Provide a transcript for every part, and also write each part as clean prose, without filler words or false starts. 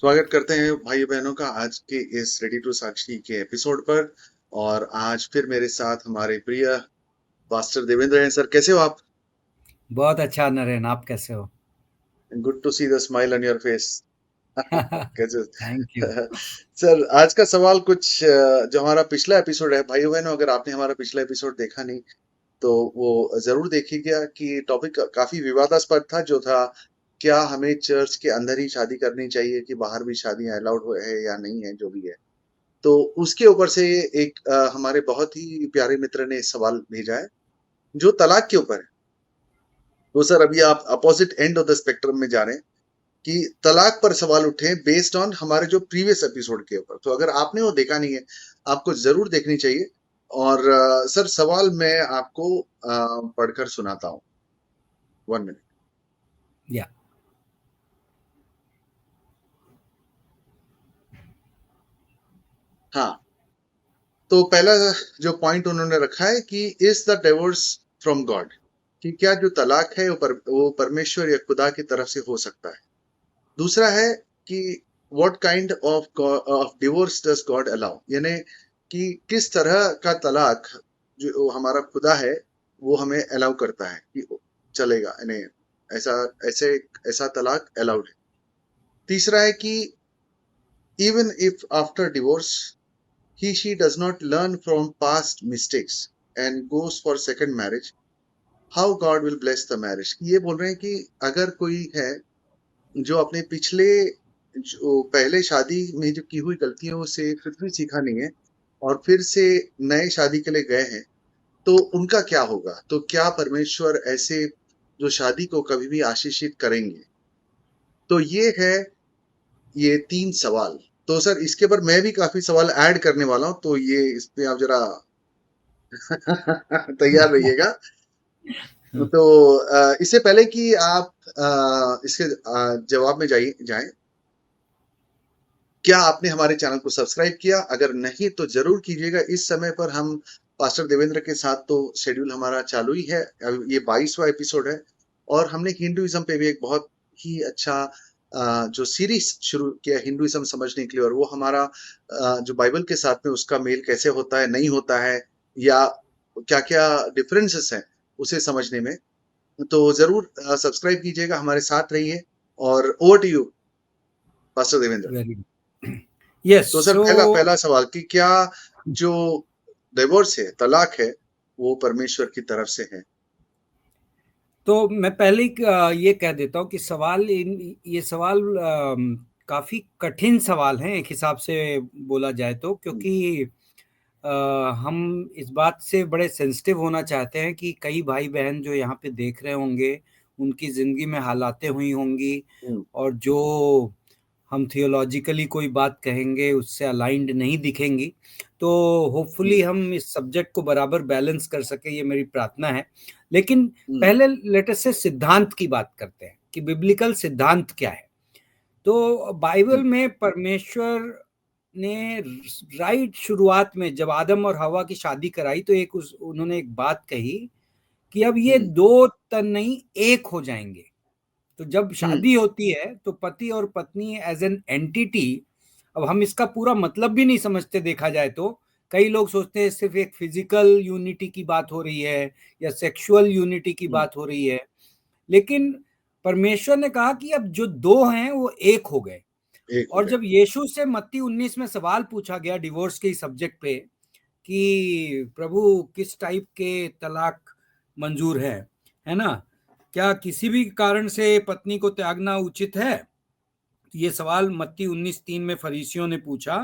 स्वागत करते हैं भाई बहनों का आज के इस रेडी टू साक्षी के एपिसोड पर। और आज फिर मेरे साथ हमारे प्रिय पास्टर देवेंद्र हैं। सर, कैसे हो आप? बहुत अच्छा नरेन, आप कैसे हो? Good to see the smile on your face. कैसे? Thank you. सर, आज का सवाल कुछ जो हमारा पिछला एपिसोड है, भाई बहनों, अगर आपने हमारा पिछला एपिसोड देखा नहीं तो वो जरूर देखिएगा कि टॉपिक काफी विवादास्पद था, जो था क्या हमें चर्च के अंदर ही शादी करनी चाहिए कि बाहर भी शादियां अलाउड है या नहीं है, जो भी है। तो उसके ऊपर से एक हमारे बहुत ही प्यारे मित्र ने सवाल भेजा है जो तलाक के ऊपर है। तो सर, अभी आप opposite end of the spectrum में जा रहे हैं कि तलाक पर सवाल उठे बेस्ड ऑन हमारे जो प्रीवियस एपिसोड के ऊपर। तो अगर आपने वो देखा नहीं है, आपको जरूर देखनी चाहिए। और सर, सवाल मैं आपको पढ़कर सुनाता हूँ। 1 मिनट। या हाँ, तो पहला जो पॉइंट उन्होंने रखा है कि is the divorce from God, कि क्या जो तलाक है वो परमेश्वर या खुदा की तरफ से हो सकता है। दूसरा है कि what kind of divorce does God allow, यानी कि किस तरह का तलाक जो हमारा खुदा है वो हमें अलाउ करता है कि चलेगा, यानी ऐसा ऐसे ऐसा तलाक अलाउड है। तीसरा है कि even if after divorce he she does not learn from past mistakes and goes for second marriage, how God will bless the marriage। ये बोल रहे हैं कि अगर कोई है जो अपने पिछले जो पहले शादी में जो की हुई गलतियों से कुछ भी सीखा नहीं है और फिर से नए शादी के लिए गए हैं, तो उनका क्या होगा। तो क्या परमेश्वर ऐसे जो शादी को कभी भी आशीषित करेंगे। तो ये है, ये 3 सवाल। तो सर, इसके पर मैं भी काफी सवाल ऐड करने वाला हूं, तो ये इस पे आप जरा तैयार रहिएगा। तो इससे पहले कि आप इसके जवाब में जाएं, क्या आपने हमारे चैनल को सब्सक्राइब किया? अगर नहीं तो जरूर कीजिएगा। इस समय पर हम पास्टर देवेंद्र के साथ तो शेड्यूल हमारा चालू ही है। अब ये 22वां एपिसोड है और हमने हिंदुइज्म पे भी एक बहुत ही अच्छा जो सीरीज शुरू किया हिंदुइज्म समझने के लिए, और वो हमारा जो बाइबल के साथ में उसका मेल कैसे होता है, नहीं होता है, या क्या क्या डिफरेंसेस हैं उसे समझने में। तो जरूर सब्सक्राइब कीजिएगा, हमारे साथ रहिए। और over to you pastor Devendra. Very good. Yes, तो सर, सो पहला पहला सवाल कि क्या जो डिवोर्स है, तलाक है, वो परमेश्वर की तरफ से है? तो मैं पहले ही ये कह देता हूँ कि ये सवाल काफी कठिन सवाल हैं एक हिसाब से बोला जाए तो, हम्म, क्योंकि अ, हम इस बात से बड़े सेंसिटिव होना चाहते हैं कि कई भाई बहन जो यहाँ पे देख रहे होंगे उनकी जिंदगी में हालातें हुई होंगी, हम्म, और जो हम थियोलॉजिकली कोई बात कहेंगे उससे अलाइंड नहीं दिखेंगी। तो हम्म, होपफुली हम इस सब्जेक्ट को बराबर बैलेंस कर सके, ये मेरी प्रार्थना है। लेकिन हम्म, पहले लेटेस्ट से सिद्धांत की बात करते हैं कि बिब्लिकल सिद्धांत क्या है। तो बाइबल हम्म, में परमेश्वर ने राइट शुरुआत में जब आदम और हवा की शादी कराई तो उन्होंने एक बात कही कि अब ये हम्म, दो तन नहीं एक हो जाएंगे। तो जब हम्म, शादी होती है तो पति और पत्नी एज एन एंटिटी, अब हम इसका पूरा मतलब भी नहीं समझते देखा जाए तो। कई लोग सोचते हैं सिर्फ एक फिजिकल यूनिटी की बात हो रही है या सेक्सुअल यूनिटी की हम्म, बात हो रही है, लेकिन परमेश्वर ने कहा कि अब जो दो हैं वो एक हो गए। एक हो और गए। जब यीशु से मत्ती 19 में सवाल पूछा गया डिवोर्स के सब्जेक्ट पे कि प्रभु किस टाइप के तलाक मंजूर है ना, क्या किसी भी कारण से पत्नी को त्यागना उचित है, ये सवाल मत्ती 19:3 में फरीसियों ने पूछा।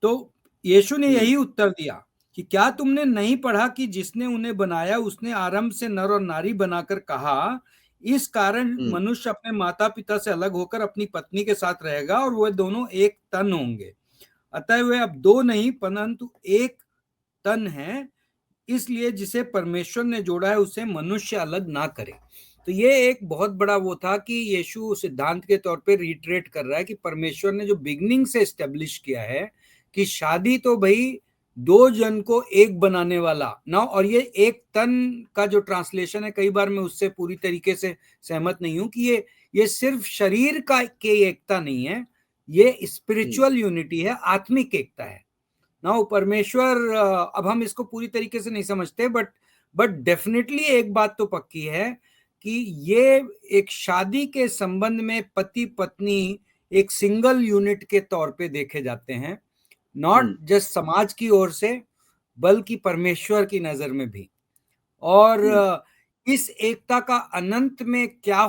तो यीशु ने हम्म, यही उत्तर दिया कि क्या तुमने नहीं पढ़ा कि जिसने उन्हें बनाया उसने आरंभ से नर और नारी बनाकर कहा, इस कारण हम्म, मनुष्य अपने माता पिता से अलग होकर अपनी पत्नी के साथ रहेगा और वे दोनों एक तन होंगे। अतः वे अब दो नहीं परंतु एक तन है। इसलिए जिसे परमेश्वर ने जोड़ा है उसे मनुष्य अलग ना करे। तो ये एक बहुत बड़ा वो था कि यीशु सिद्धांत के तौर पे रिट्रेट कर रहा है कि परमेश्वर ने जो बिगनिंग से एस्टेब्लिश किया है कि शादी तो भाई दो जन को एक बनाने वाला ना। और ये एक तन का जो ट्रांसलेशन है कई बार मैं उससे पूरी तरीके से सहमत नहीं हूं कि ये सिर्फ शरीर का के एकता नहीं है, ये स्पिरिचुअल यूनिटी है, आत्मिक एकता है ना। परमेश्वर, अब हम इसको पूरी तरीके से नहीं समझते, बट डेफिनेटली एक बात तो पक्की है कि ये एक शादी के संबंध में पति पत्नी एक सिंगल यूनिट के तौर पे देखे जाते हैं, नॉट जस्ट समाज की ओर से बल्कि परमेश्वर की नजर में भी। और इस एकता का अनंत में क्या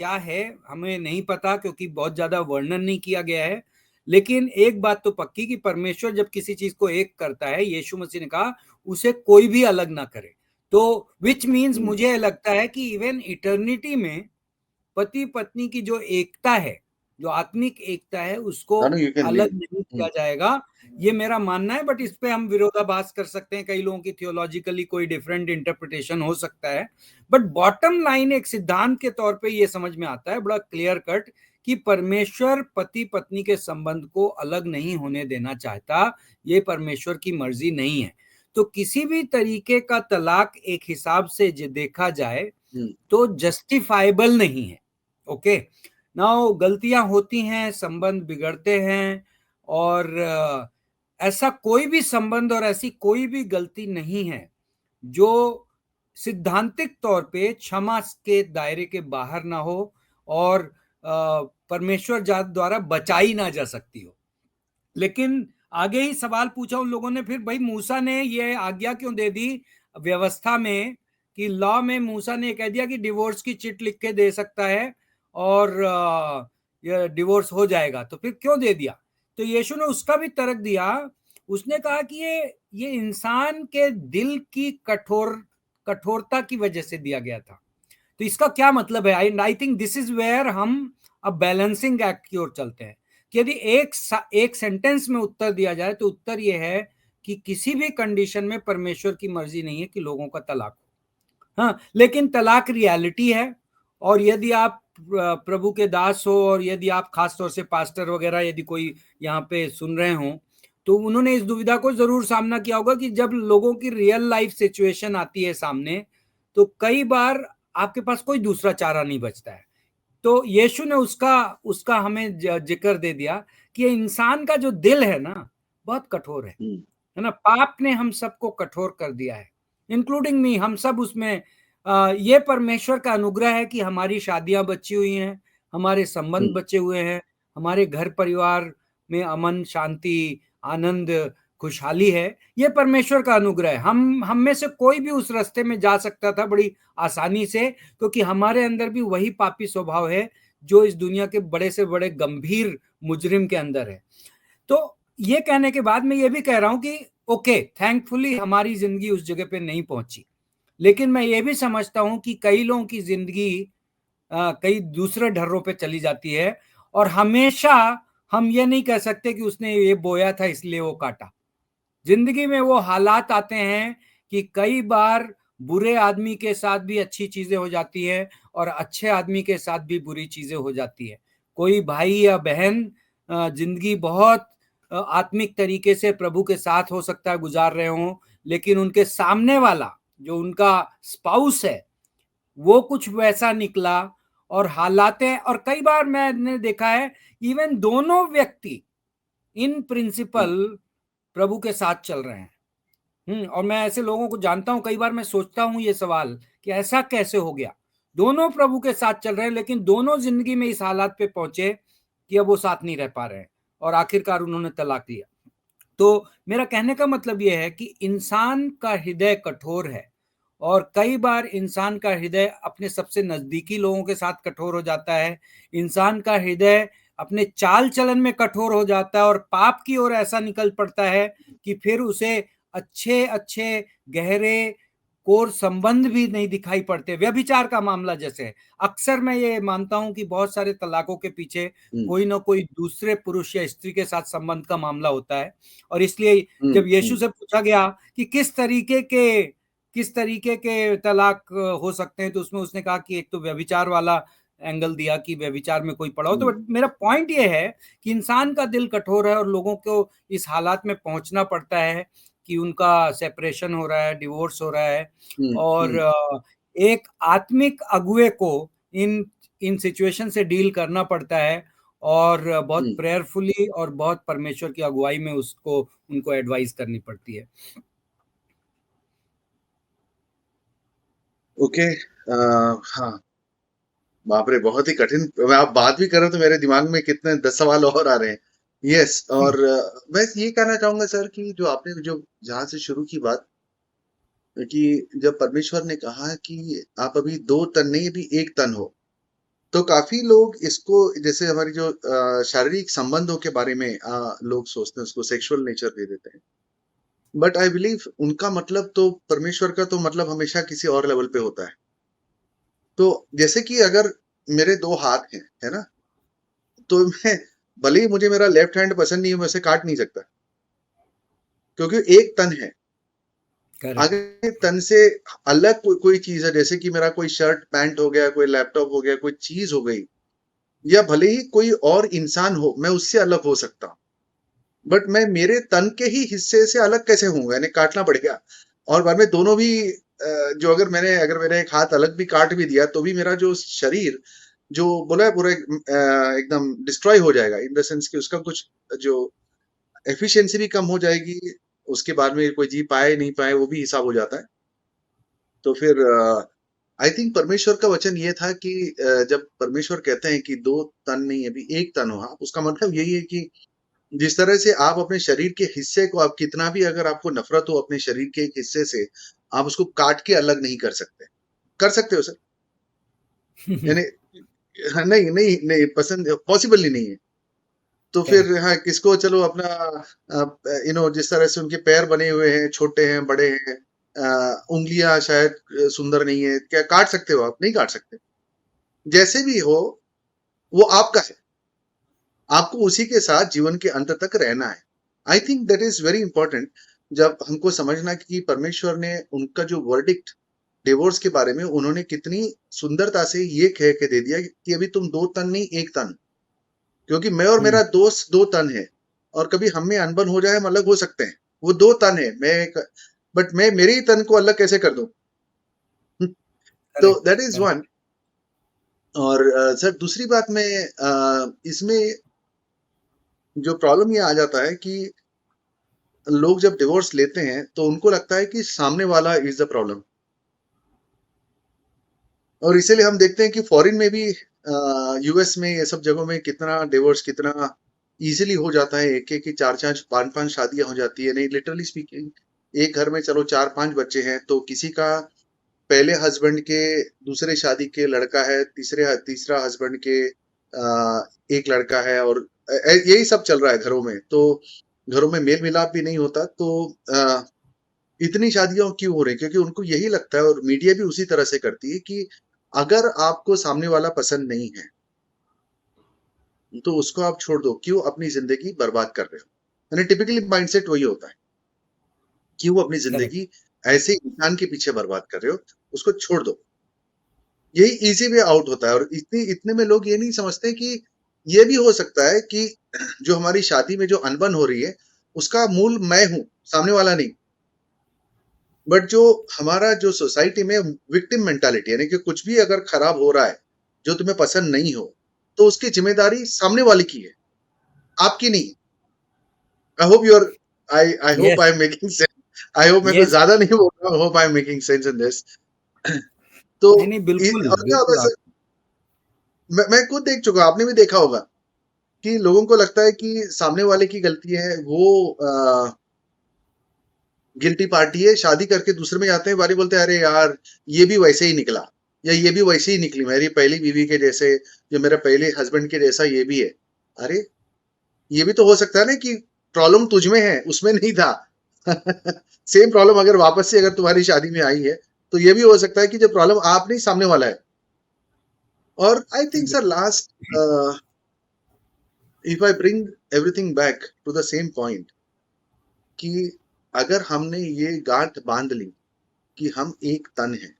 है हमें नहीं पता, क्योंकि बहुत ज्यादा वर्णन नहीं किया गया है। लेकिन एक बात तो पक्की कि परमेश्वर जब किसी चीज को एक करता है, यीशु मसीह ने कहा उसे कोई भी अलग ना करे। तो विच मीन्स मुझे लगता है कि इवन इटर्निटी में पति पत्नी की जो एकता है, जो आत्मिक एकता है, उसको अलग नहीं किया जाएगा, ये मेरा मानना है। बट इस पे हम विरोधाभास कर सकते हैं, कई लोगों की थियोलॉजिकली कोई डिफरेंट इंटरप्रिटेशन हो सकता है। बट बॉटम लाइन एक सिद्धांत के तौर पे ये समझ में आता है बड़ा क्लियर कट कि परमेश्वर पति पत्नी के संबंध को अलग नहीं होने देना चाहता, ये परमेश्वर की मर्जी नहीं है। तो किसी भी तरीके का तलाक एक हिसाब से देखा जाए तो जस्टिफाइबल नहीं है। ओके, नाउ गलतियां होती हैं, संबंध बिगड़ते हैं, और ऐसा कोई भी संबंध और ऐसी कोई भी गलती नहीं है जो सिद्धांतिक तौर पे क्षमा के दायरे के बाहर ना हो और परमेश्वर द्वारा बचाई ना जा सकती हो। लेकिन आगे ही सवाल पूछा उन लोगों ने, फिर भाई मूसा ने ये आज्ञा क्यों दे दी व्यवस्था में, कि लॉ में मूसा ने कह दिया कि डिवोर्स की चिट लिख के दे सकता है और ये डिवोर्स हो जाएगा, तो फिर क्यों दे दिया? तो यीशु ने उसका भी तर्क दिया। उसने कहा कि ये इंसान के दिल की कठोरता की वजह से दिया गया था। तो इसका क्या मतलब है? I think this is where हम अब बैलेंसिंग एक्ट की ओर चलते हैं कि यदि एक सेंटेंस में उत्तर दिया जाए तो उत्तर यह है कि किसी भी कंडीशन में परमेश्वर की मर्जी नहीं है कि लोगों का तलाक हो। हाँ, लेकिन तलाक रियलिटी है, और यदि आप प्रभु के दास हो और यदि आप खासतौर से पास्टर वगैरह यदि कोई यहाँ पे सुन रहे हो, तो उन्होंने इस दुविधा को जरूर सामना किया होगा कि जब लोगों की रियल लाइफ सिचुएशन आती है सामने, तो कई बार आपके पास कोई दूसरा चारा नहीं बचता है। तो यीशु ने उसका उसका हमें जिक्र दे दिया कि इंसान का जो दिल है ना, बहुत कठोर है ना। पाप ने हम सबको कठोर कर दिया है, इंक्लूडिंग मी, हम सब उसमें। ये परमेश्वर का अनुग्रह है कि हमारी शादियां बची हुई हैं, हमारे संबंध बचे हुए हैं, हमारे घर परिवार में अमन शांति आनंद खुशहाली है। ये परमेश्वर का अनुग्रह है। हम में से कोई भी उस रास्ते में जा सकता था बड़ी आसानी से, क्योंकि हमारे अंदर भी वही पापी स्वभाव है जो इस दुनिया के बड़े से बड़े गंभीर मुजरिम के अंदर है। तो ये कहने के बाद मैं ये भी कह रहा हूं कि ओके, थैंकफुली हमारी जिंदगी उस जगह पे नहीं पहुंची, लेकिन मैं ये भी समझता हूं कि कई लोगों की जिंदगी कई दूसरे ढर्रों पे चली जाती है, और हमेशा हम ये नहीं कह सकते कि उसने ये बोया था इसलिए वो काटा। जिंदगी में वो हालात आते हैं कि कई बार बुरे आदमी के साथ भी अच्छी चीजें हो जाती है और अच्छे आदमी के साथ भी बुरी चीजें हो जाती है। कोई भाई या बहन जिंदगी बहुत आत्मिक तरीके से प्रभु के साथ हो सकता है गुजार रहे हों, लेकिन उनके सामने वाला जो उनका स्पाउस है वो कुछ वैसा निकला, और हालातें, और कई बार मैंने देखा है इवन दोनों व्यक्ति इन प्रिंसिपल प्रभु के साथ चल रहे हैं। और मैं ऐसे लोगों को जानता हूं, कई बार मैं सोचता हूं ये सवाल कि ऐसा कैसे हो गया, दोनों प्रभु के साथ चल रहे हैं लेकिन दोनों जिंदगी में इस हालात पे पहुंचे कि अब वो साथ नहीं रह पा रहे हैं और आखिरकार उन्होंने तलाक लिया। तो मेरा कहने का मतलब यह है कि इंसान का हृदय कठोर है, और कई बार इंसान का हृदय अपने सबसे नजदीकी लोगों के साथ कठोर हो जाता है। इंसान का हृदय अपने चाल चलन में कठोर हो जाता है और पाप की ओर ऐसा निकल पड़ता है कि फिर उसे अच्छे अच्छे गहरे कोर संबंध भी नहीं दिखाई पड़ते। व्यभिचार का मामला जैसे, अक्सर मैं ये मानता हूं कि बहुत सारे तलाकों के पीछे कोई ना कोई दूसरे पुरुष या स्त्री के साथ संबंध का मामला होता है। और इसलिए जब यीशु से पूछा गया कि किस तरीके के तलाक हो सकते हैं, तो उसमें उसने कहा कि एक तो व्यभिचार वाला एंगल दिया कि व्यभिचार में कोई पड़ा हो। तो मेरा पॉइंट ये है कि इंसान का दिल कठोर है और लोगों को इस हालात में पहुंचना पड़ता है कि उनका सेपरेशन हो रहा है, डिवोर्स हो रहा है, और एक आत्मिक अगुए को इन इन सिचुएशन से डील करना पड़ता है। और बहुत हम्म। प्रेयरफुली और बहुत परमेश्वर की अगुवाई में उसको उनको एडवाइस करनी पड़ती है। ओके। हाँ। बाप रे, बहुत ही कठिन। आप बात भी कर रहे हो तो मेरे दिमाग में कितने 10 सवाल और आ रहे हैं। यस। और मैं ये कहना चाहूंगा सर कि जो आपने जो जहां से शुरू की बात, कि जब परमेश्वर ने कहा कि आप अभी दो तन नहीं, अभी एक तन हो, तो काफी लोग इसको, जैसे हमारी जो शारीरिक संबंधों के बारे में लोग सोचते हैं, उसको सेक्सुअल नेचर दे देते हैं। बट आई बिलीव उनका मतलब तो, परमेश्वर का तो मतलब हमेशा किसी और लेवल पे होता है। तो जैसे कि अगर मेरे दो हाथ हैं, है ना, तो मैं, भले ही मुझे मेरा लेफ्ट हैंड पसंद नहीं है, मैं उसे काट नहीं सकता, क्योंकि एक तन है। करेक्ट। अगर तन से अलग कोई चीज है, जैसे कि मेरा कोई शर्ट पैंट हो गया, कोई लैपटॉप हो गया, कोई चीज हो गई, या भले ही कोई और इंसान हो, मैं उससे अलग हो सकता हूँ। बट मैं मेरे तन के ही हिस्से से अलग कैसे हूँ, यानी काटना पड़ेगा। और बाद में दोनों भी जो, अगर मैंने एक हाथ अलग भी काट भी दिया, तो भी मेरा जो शरीर, जो बोला है, पूरा एकदम डिस्ट्रॉय हो जाएगा, इन द सेंस कि उसका कुछ जो एफिशिएंसी भी कम हो जाएगी। उसके बाद में कोई जी पाए नहीं पाए वो भी हिसाब हो जाता है। तो फिर आई थिंक परमेश्वर का वचन ये था कि जब परमेश्वर कहते हैं कि दो तन नहीं अभी एक तन हो, आप, उसका मतलब यही है कि जिस तरह से आप अपने शरीर के हिस्से को, आप कितना भी अगर आपको नफरत हो अपने शरीर के एक हिस्से से, आप उसको काट के अलग नहीं कर सकते। कर सकते हो सर? यानी हाँ, नहीं नहीं नहीं, पसंद पॉसिबल ही नहीं है। तो फिर करेक्ट। हाँ, किसको, चलो अपना जिस तरह से उनके पैर बने हुए हैं, छोटे हैं, बड़े हैं, उंगलियां शायद सुंदर नहीं है, क्या काट सकते हो? आप नहीं काट सकते। जैसे भी हो, वो आपका है। आपको उसी के साथ जीवन के अंत तक रहना है। I think that is very important. जब हमको समझना कि परमेश्वर ने उनका जो वर्डिक्ट डिवोर्स के बारे में, उन्होंने कितनी सुंदरता से ये कह के दे दिया कि अभी तुम दो तन नहीं एक तन। क्योंकि मैं और हम्म। मेरा दोस्त दो तन है, और कभी हम में अनबन हो जाए, हम अलग हो सकते हैं। वो दो तन है, बट मैं मेरे ही तन को अलग कैसे कर दूं? तो correct. That is correct. One. और सर, दूसरी बात में इसमें जो प्रॉब्लम ये आ जाता है कि लोग जब डिवोर्स लेते हैं तो उनको लगता है कि सामने वाला इज द प्रॉब्लम। और इसीलिए हम देखते हैं कि फॉरेन में भी, यूएस में, ये सब जगहों में कितना डिवोर्स कितना इजीली हो जाता है। एक एक की चार चार पांच पांच शादियां हो जाती है। नहीं, लिटरली स्पीकिंग, एक घर में चलो चार पांच बच्चे हैं, तो किसी का पहले हस्बैंड के दूसरे शादी के लड़का है, तीसरा हस्बैंड के एक लड़का है, और यही सब चल रहा है घरों में। तो घरों में मेल मिलाप भी नहीं होता। तो इतनी शादियां क्यों हो रही हैं? क्योंकि उनको यही लगता है, और मीडिया भी उसी तरह से करती है, कि अगर आपको सामने वाला पसंद नहीं है, तो उसको आप छोड़ दो, क्यों अपनी जिंदगी बर्बाद कर रहे हो? यानी टिपिकली माइंडसेट वही होता है, क्यों अपनी करेक्ट। जिंदगी ऐसे इंसान के पीछे बर्बाद कर रहे हो? उसको छोड़ दो। यही इजी वे आउट होता है। और इतने इतने में लोग ये नहीं समझते कि ये भी हो सकता है कि जो हमारी शादी में जो अनबन हो रही है, उसका मूल मैं हूं, सामने वाला नहीं। बट जो हमारा जो सोसाइटी में विक्टिम मेंटालिटी, यानी कि कुछ भी अगर खराब हो रहा है जो तुम्हें पसंद नहीं हो, तो उसकी जिम्मेदारी सामने वाले की है, आपकी नहीं। I hope your I hope yes. I am making sense. I hope मैं कुछ यस। ज्यादा नहीं बोल रहा हूँ। Hope I am making sense in this. तो नहीं नहीं, बिल्कुल और क्या होता बिल्कुल है आप। सर, मैं खुद देख चुका हूं, आपने भी देखा होगा कि लोगों को लगता है कि सामने वाले की गलती है, वो गिल्टी पार्टी है। शादी करके दूसरे में जाते हैं, बारी बोलते हैं, अरे यार, ये भी वैसे ही निकला, या ये भी वैसे ही निकली, मेरी पहली बीवी के जैसे, जो मेरे पहले हस्बैंड के जैसा ये भी है। अरे, ये भी तो हो सकता है ना कि प्रॉब्लम तुझ में है, उसमें नहीं था। सेम प्रॉब्लम अगर वापस से अगर तुम्हारी शादी में आई है, तो ये भी हो सकता है कि जो प्रॉब्लम आप नहीं, सामने वाला है। और I think sir, last, if I bring everything back to the same point, कि अगर हमने ये गांठ बांध ली कि हम एक तन हैं,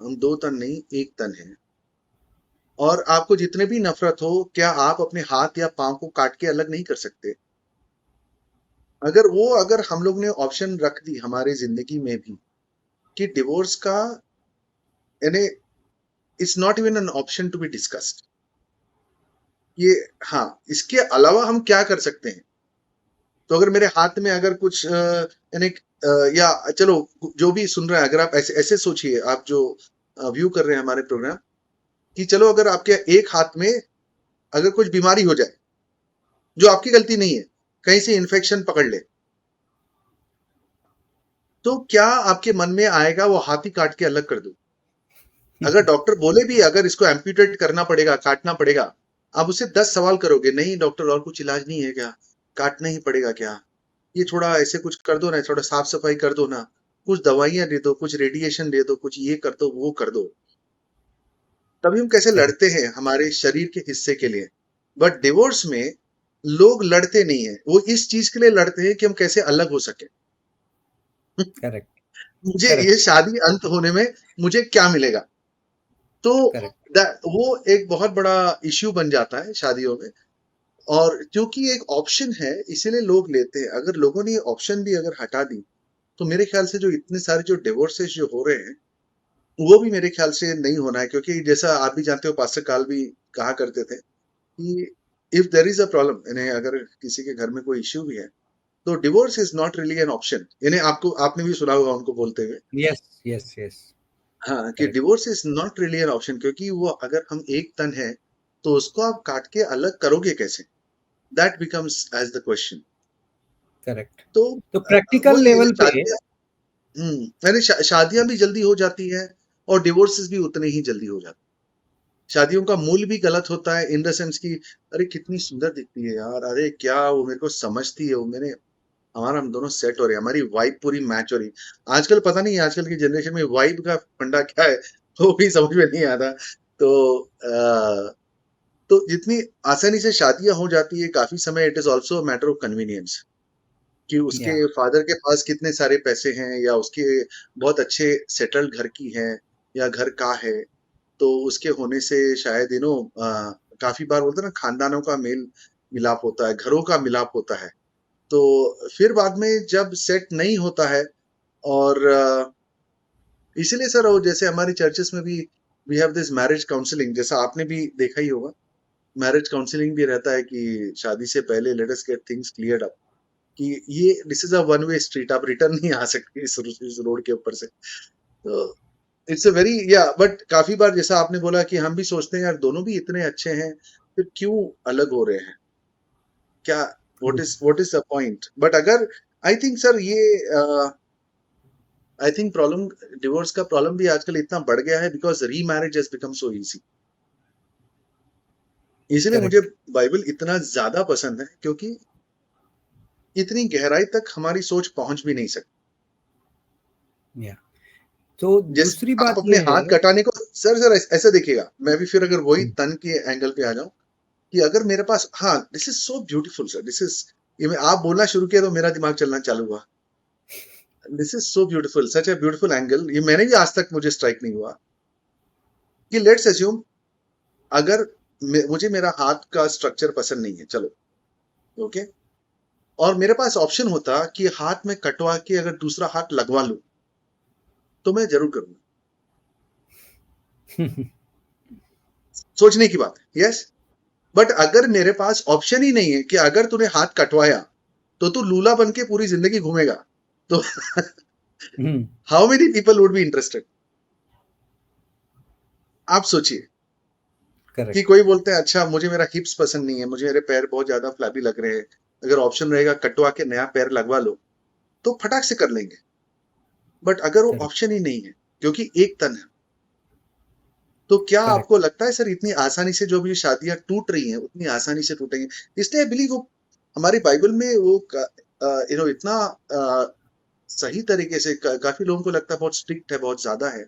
हम दो तन नहीं एक तन हैं, और आपको जितने भी नफरत हो, क्या आप अपने हाथ या पांव को काट के अलग नहीं कर सकते? अगर हम लोग ने ऑप्शन रख दी हमारी जिंदगी में भी, कि डिवोर्स का, यानी it's not even an option to be discussed, ये, हाँ, इसके अलावा हम क्या कर सकते हैं? तो अगर मेरे हाथ में अगर कुछ यानी या चलो, जो भी सुन रहे हैं, अगर आप ऐसे ऐसे सोचिए, आप जो व्यू कर रहे हैं हमारे प्रोग्राम, कि चलो अगर आपके एक हाथ में अगर कुछ बीमारी हो जाए जो आपकी गलती नहीं है, कहीं से इन्फेक्शन पकड़ ले, तो क्या आपके मन में आएगा वो हाथ ही काट के अलग कर दो? अगर डॉक्टर बोले भी अगर इसको एम्प्यूटेट करना पड़ेगा, काटना पड़ेगा, आप उससे 10 सवाल करोगे, नहीं डॉक्टर और कुछ इलाज नहीं है क्या? काटना ही पड़ेगा क्या? ये थोड़ा ऐसे कुछ कर दो ना, थोड़ा साफ सफाई कर दो ना, कुछ दवाइयां दे दो, कुछ रेडिएशन दे दो, कुछ ये कर दो, वो कर दो। तभी हम कैसे करेक्ट, लड़ते हैं हमारे शरीर के हिस्से के लिए। बट डिवोर्स में लोग लड़ते नहीं है, वो इस चीज के लिए लड़ते हैं कि हम कैसे अलग हो सके। करेक्ट, मुझे करेक्ट, ये शादी अंत होने में मुझे क्या मिलेगा? तो करेक्ट, वो एक बहुत बड़ा इश्यू बन जाता है शादियों में। और क्योंकि एक ऑप्शन है इसीलिए लोग लेते हैं। अगर लोगों ने ये ऑप्शन भी अगर हटा दी, तो मेरे ख्याल से जो इतने सारे जो डिवोर्सेस जो हो रहे हैं, वो भी मेरे ख्याल से नहीं होना है। क्योंकि जैसा आप भी जानते हो, पास्टर काल भी कहा करते थे कि if there is a problem, यानी अगर किसी के घर में कोई इश्यू भी है, तो divorce is not really an option. यानी आपको, आपने भी सुना होगा उनको बोलते हुए, यस, यस, यस, हाँ, कि correct, divorce is not really an option. क्योंकि वो अगर हम एक तन है, तो उसको आप काट के अलग करोगे कैसे? That becomes as the question. Correct. तो तो प्रैक्टिकल वही है, लेवल पे शादियां, यानी शादियां भी जल्दी हो जाती है, और डिवोर्सेस भी उतने ही जल्दी हो जाते हैं। शादियों का मूल भी गलत होता है, इन द सेंस की, अरे कितनी सुंदर दिखती है यार, अरे क्या वो मेरे को समझती है, वो मेरे, हमारा हम दोनों सेट हो रहे हैं, हमारी वाइब पूरी मैच हो रही। आजकल पता नहीं आजकल की जनरेशन में वाइब का फंडा क्या है, वो भी समझ में नहीं आता। तो तो जितनी आसानी से शादियां हो जाती है काफी समय, it is also matter of convenience, कि उसके या फादर के पास कितने सारे पैसे हैं, या उसके बहुत अच्छे सेटल्ड घर की है, या घर का है। तो उसके होने से शायद काफी बार बोलते हैं ना, खानदानों का मेल मिलाप होता है, घरों का मिलाप होता है। तो फिर बाद में जब सेट नहीं होता है, और इसीलिए सर, वो जैसे हमारी चर्चेस में भी we have this marriage counselling, जैसा आपने भी देखा ही होगा, मैरिज काउंसलिंग भी रहता है कि शादी से पहले let us get things cleared up, कि ये this is a one way street, आप रिटर्न नहीं आ सकते इस रोड के ऊपर से। तो इट्स अ वेरी, या बट काफी बार जैसा आपने बोला कि हम भी सोचते हैं यार दोनों भी इतने अच्छे हैं, फिर क्यों अलग हो रहे हैं? क्या, what is the point? But अगर, आई थिंक सर, ये आई थिंक प्रॉब्लम, डिवोर्स का प्रॉब्लम भी आजकल इतना बढ़ गया है बिकॉज री marriage has become so easy. इसलिए मुझे करेक्ट, बाइबल इतना ज्यादा पसंद है, क्योंकि इतनी गहराई तक हमारी सोच पहुंच भी नहीं सकती। या तो जैसे दूसरी आप बात अपने ये हाथ है। कटाने को, सर ऐसे देखिएगा, मैं भी फिर अगर वही हम्म, तन के एंगल पे आ जाऊं, कि अगर मेरे पास, हाँ, this is so beautiful sir, this is, ये आप बोलना शुरू किया तो मेरा दिमाग चलना चालू हुआ। This is so beautiful, such a beautiful angle, ये मैंने भी आज तक मुझे स्ट्राइक नहीं हुआ, कि लेट्स अज्यूम, अगर मुझे मेरा हाथ का स्ट्रक्चर पसंद नहीं है, चलो, ओके, और मेरे पास ऑप्शन होता कि हाथ में कटवा के अगर दूसरा हाथ लगवा लूं, तो मैं जरूर करूंगा। सोचने की बात है, यस। बट अगर मेरे पास ऑप्शन ही नहीं है, कि अगर तूने हाथ कटवाया तो तू लूला बन के पूरी जिंदगी घूमेगा, तो hmm, how many people would be interested? आप सोचिए, कि करेक्ट, कोई बोलते हैं अच्छा मुझे मेरा हिप्स पसंद नहीं है, मुझे मेरे पैर बहुत ज्यादा फ्लैबी लग रहे हैं, अगर ऑप्शन रहेगा कटवा के नया पैर लगवा लो, तो फटाक से कर लेंगे। बट अगर वो करेक्ट, ऑप्शन ही नहीं है, क्योंकि एक तन है, तो क्या करेक्ट, आपको लगता है सर इतनी आसानी से जो भी शादियां टूट रही हैं उतनी आसानी से टूटेंगी? इसलिए आई बिलीव वो हमारी बाइबल में वो इतना सही तरीके से, काफी लोगों को लगता है बहुत स्ट्रिक्ट है, बहुत ज्यादा है,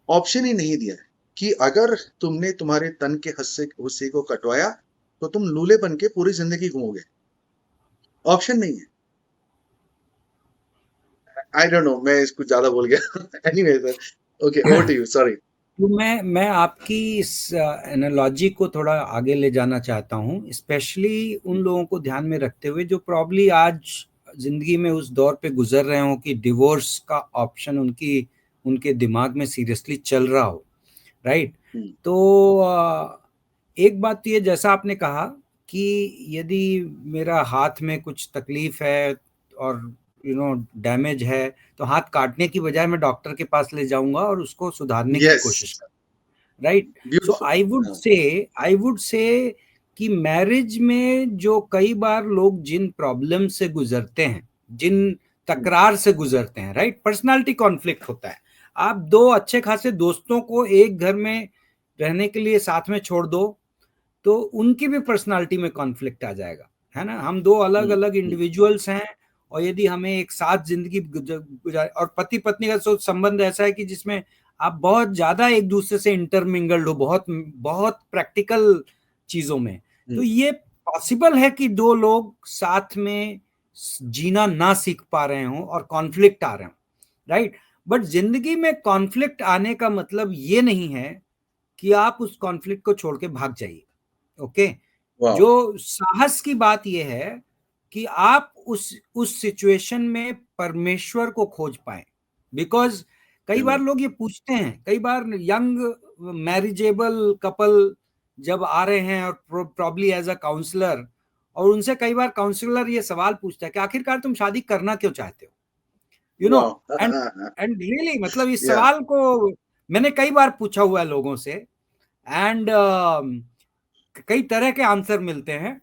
ऑप्शन ही नहीं दिया है कि अगर तुमने तुम्हारे तन के हिस्से को कटवाया, तो तुम लूले बन के पूरी जिंदगी घूमोगे। ऑप्शन नहीं है। आई डोंट नो, मैं इसको ज्यादा बोल गया। Anyway sir, okay, over to you, sorry. तो मैं आपकी इस एनालॉजी को थोड़ा आगे ले जाना चाहता हूँ, स्पेशली उन लोगों को ध्यान में रखते हुए जो प्रॉब्ली आज जिंदगी में उस दौर पे गुजर रहे हो कि डिवोर्स का ऑप्शन उनके दिमाग में सीरियसली चल रहा हो, राइट? तो एक बात तो ये, जैसा आपने कहा कि यदि मेरा हाथ में कुछ तकलीफ है और डैमेज है, तो हाथ काटने की बजाय मैं डॉक्टर के पास ले जाऊंगा और उसको सुधारने की यस, कोशिश करूंगा, right? So beautiful. I would say कि मैरिज में जो कई बार लोग जिन प्रॉब्लम से गुजरते हैं, जिन तकरार से गुजरते हैं, राइट, पर्सनालिटी कॉन्फ्लिक्ट होता है। आप दो अच्छे खासे दोस्तों को एक घर में रहने के लिए साथ में छोड़ दो, तो उनकी भी पर्सनालिटी में कॉन्फ्लिक्ट आ जाएगा, है ना? हम दो अलग अलग इंडिविजुअल्स हैं, और यदि हमें एक साथ जिंदगी गुजार, और पति पत्नी का सोच संबंध ऐसा है कि जिसमें आप बहुत ज्यादा एक दूसरे से इंटरमिंगल्ड हो, बहुत बहुत प्रैक्टिकल चीजों में, तो ये पॉसिबल है कि दो लोग साथ में जीना ना सीख पा रहे हों और कॉन्फ्लिक्ट आ रहे हों, राइट? बट जिंदगी में कॉन्फ्लिक्ट आने का मतलब ये नहीं है कि आप उस कॉन्फ्लिक्ट को छोड़ के भाग जाइए, ओके? वाह। जो साहस की बात यह है कि आप उस सिचुएशन में परमेश्वर को खोज पाए। बिकॉज कई बार लोग ये पूछते हैं, कई बार यंग मैरिजेबल कपल जब आ रहे हैं और प्रॉब्ली एज अ काउंसलर, और उनसे कई बार काउंसलर ये सवाल पूछता है कि आखिरकार तुम शादी करना क्यों चाहते हो, यू नो? वाह। एंड एंड रियली, मतलब इस या। सवाल को मैंने कई बार पूछा हुआ है लोगों से, एंड कई तरह के आंसर मिलते हैं।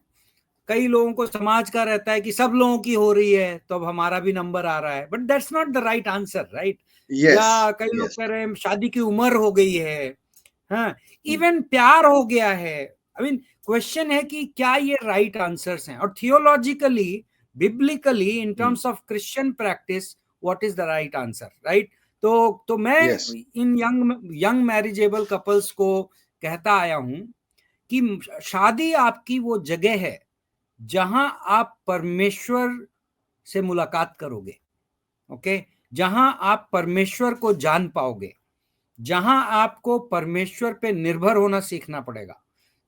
कई लोगों को समाज का रहता है कि सब लोगों की हो रही है तो अब हमारा भी नंबर आ रहा है, but that's not the right answer, right? Yes, या कई लोग यस। कह रहे हैं शादी की उम्र हो गई है, हाँ, इवन प्यार हो गया है। आई मीन, क्वेश्चन है कि क्या ये राइट आंसर्स हैं, और theologically, biblically, in terms of Christian practice, what is the right answer, right? तो मैं यस। इन यंग यंग मैरिजेबल कपल्स को कहता आया हूं कि शादी आपकी वो जगह है जहां आप परमेश्वर से मुलाकात करोगे, ओके? जहां आप परमेश्वर को जान पाओगे, जहां आपको परमेश्वर पे निर्भर होना सीखना पड़ेगा,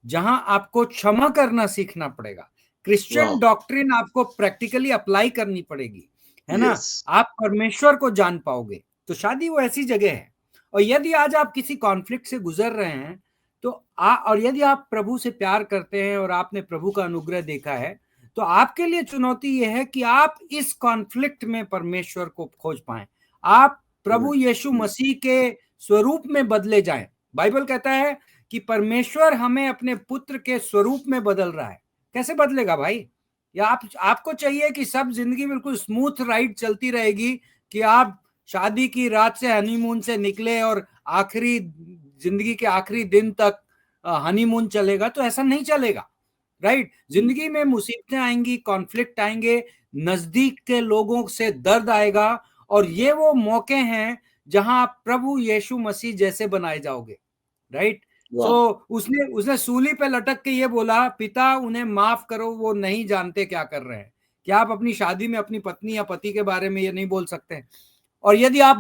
जहां आपको क्षमा करना सीखना पड़ेगा, क्रिश्चियन वाह। डॉक्ट्रिन आपको प्रैक्टिकली अप्लाई करनी पड़ेगी, है ना? यस। आप परमेश्वर को जान पाओगे, तो शादी वो ऐसी जगह है। और यदि आज आप किसी कॉन्फ्लिक्ट से गुजर रहे हैं, तो और यदि आप प्रभु से प्यार करते हैं और आपने प्रभु का अनुग्रह देखा है, तो आपके लिए चुनौती यह है कि आप इस कॉन्फ्लिक्ट में परमेश्वर को खोज पाएं, आप प्रभु यीशु मसीह के स्वरूप में बदले जाएं। बाइबल कहता है कि परमेश्वर हमें अपने पुत्र के स्वरूप में बदल रहा है। कैसे बदलेगा भाई? या आपको चाहिए कि सब जिंदगी बिल्कुल स्मूथ राइड चलती रहेगी, कि आप शादी की रात से हनीमून से निकले और आखिरी जिंदगी के आखिरी दिन तक हनीमून चलेगा? तो ऐसा नहीं चलेगा, राइट? जिंदगी में मुसीबतें आएंगी, कॉन्फ्लिक्ट आएंगे, नजदीक के लोगों से दर्द आएगा, और ये वो मौके हैं जहां आप प्रभु यीशु मसीह जैसे बनाए जाओगे, राइट? सो वाह। उसने उसने सूली पे लटक के ये बोला, पिता उन्हें माफ करो, वो नहीं जानते क्या कर रहे हैं। क्या आप अपनी शादी में अपनी पत्नी या पति के बारे में ये नहीं बोल सकते? और यदि आप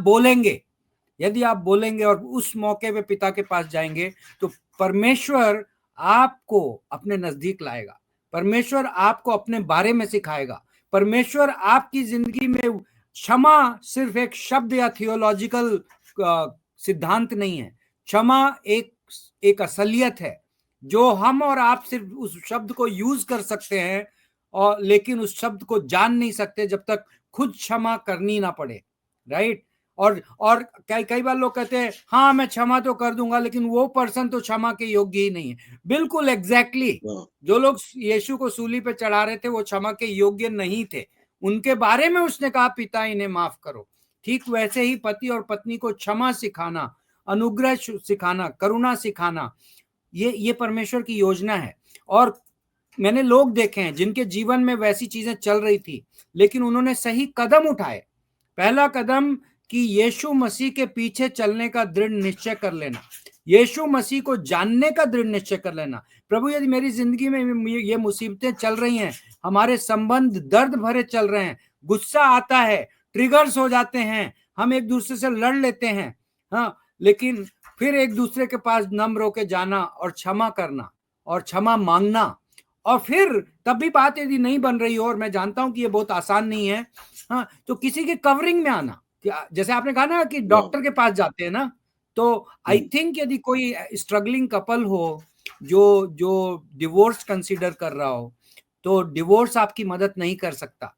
बोलेंगे और उस मौके पे पिता के पास जाएंगे, तो परमेश्वर आपको अपने नजदीक लाएगा, परमेश्वर आपको अपने बारे में सिखाएगा, परमेश्वर आपकी जिंदगी में, क्षमा सिर्फ एक शब्द या थियोलॉजिकल सिद्धांत नहीं है। क्षमा एक एक असलियत है, जो हम और आप सिर्फ उस शब्द को यूज कर सकते हैं, और लेकिन उस शब्द को जान नहीं सकते जब तक खुद क्षमा करनी ना पड़े, राइट? और कई कई बार लोग कहते हैं हाँ मैं क्षमा तो कर दूंगा, लेकिन वो पर्सन तो क्षमा के योग्य ही नहीं है। बिल्कुल एग्जैक्टली जो लोग यीशु को सूली पे चढ़ा रहे थे वो क्षमा के योग्य नहीं थे, उनके बारे में उसने कहा पिता इन्हें माफ करो। ठीक वैसे ही पति और पत्नी को क्षमा सिखाना, अनुग्रह सिखाना, करुणा सिखाना, ये परमेश्वर की योजना है। और मैंने लोग देखे हैं जिनके जीवन में वैसी चीजें चल रही थी, लेकिन उन्होंने सही कदम उठाए। पहला कदम कि यीशु मसीह के पीछे चलने का दृढ़ निश्चय कर लेना, यीशु मसीह को जानने का दृढ़ निश्चय कर लेना। प्रभु यदि मेरी जिंदगी में ये मुसीबतें चल रही हैं, हमारे संबंध दर्द भरे चल रहे हैं, गुस्सा आता है, ट्रिगर्स हो जाते हैं, हम एक दूसरे से लड़ लेते हैं, हाँ, लेकिन फिर एक दूसरे के पास नम्र होकर जाना और क्षमा करना और क्षमा मांगना, और फिर तब भी बात यदि नहीं बन रही हो, और मैं जानता हूं कि ये बहुत आसान नहीं है, हाँ, तो किसी के कवरिंग में आना। जैसे आपने कहा ना कि डॉक्टर के पास जाते हैं ना, तो आई थिंक यदि कोई स्ट्रगलिंग कपल हो जो डिवोर्स कंसीडर कर रहा हो, तो डिवोर्स आपकी मदद नहीं कर सकता।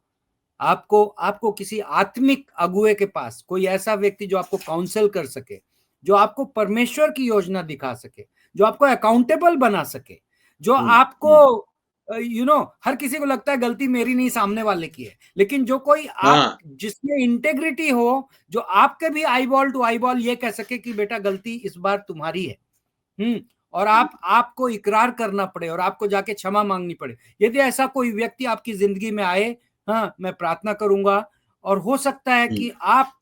आपको किसी आत्मिक अगुए के पास, कोई ऐसा व्यक्ति जो आपको काउंसल कर सके, जो आपको परमेश्वर की योजना दिखा सके, जो आपको अकाउंटेबल बना सके, जो आपको हर किसी को लगता है गलती मेरी नहीं सामने वाले की है, लेकिन जो कोई आप हाँ जिसमें इंटेग्रिटी हो, जो आपके भी eyeball to eyeball ये कह सके कि बेटा गलती इस बार तुम्हारी है। और आपको इकरार करना पड़े और आपको जाके क्षमा मांगनी पड़े। यदि ऐसा कोई व्यक्ति आपकी जिंदगी में आए, हाँ, मैं प्रार्थना करूंगा, और हो सकता है कि आप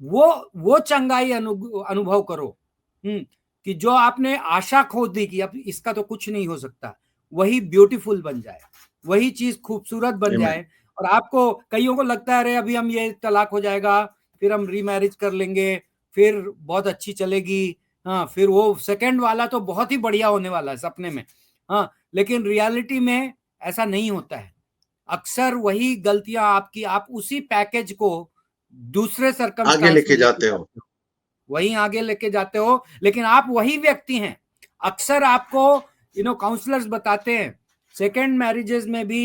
वो चंगाई अनुभव करो, कि जो आपने आशा खो दी कि अब इसका तो कुछ नहीं हो सकता, वही ब्यूटीफुल बन जाए, वही चीज खूबसूरत बन Amen. जाए। और आपको, कईयों को लगता है अरे अभी हम ये तलाक हो जाएगा, फिर हम रीमैरिज कर लेंगे, फिर बहुत अच्छी चलेगी, हाँ, फिर वो सेकंड वाला तो बहुत ही बढ़िया होने वाला है सपने में, हाँ, लेकिन रियलिटी में ऐसा नहीं होता है। अक्सर वही गलतियां आपकी, आप उसी पैकेज को दूसरे आगे सर्कमस्टांस लेके में लेके जाते हो। जाते हो, वहीं आगे लेके जाते हो, लेकिन आप वही व्यक्ति हैं। अक्सर आपको काउंसलर्स बताते हैं, सेकेंड मैरिजेस में भी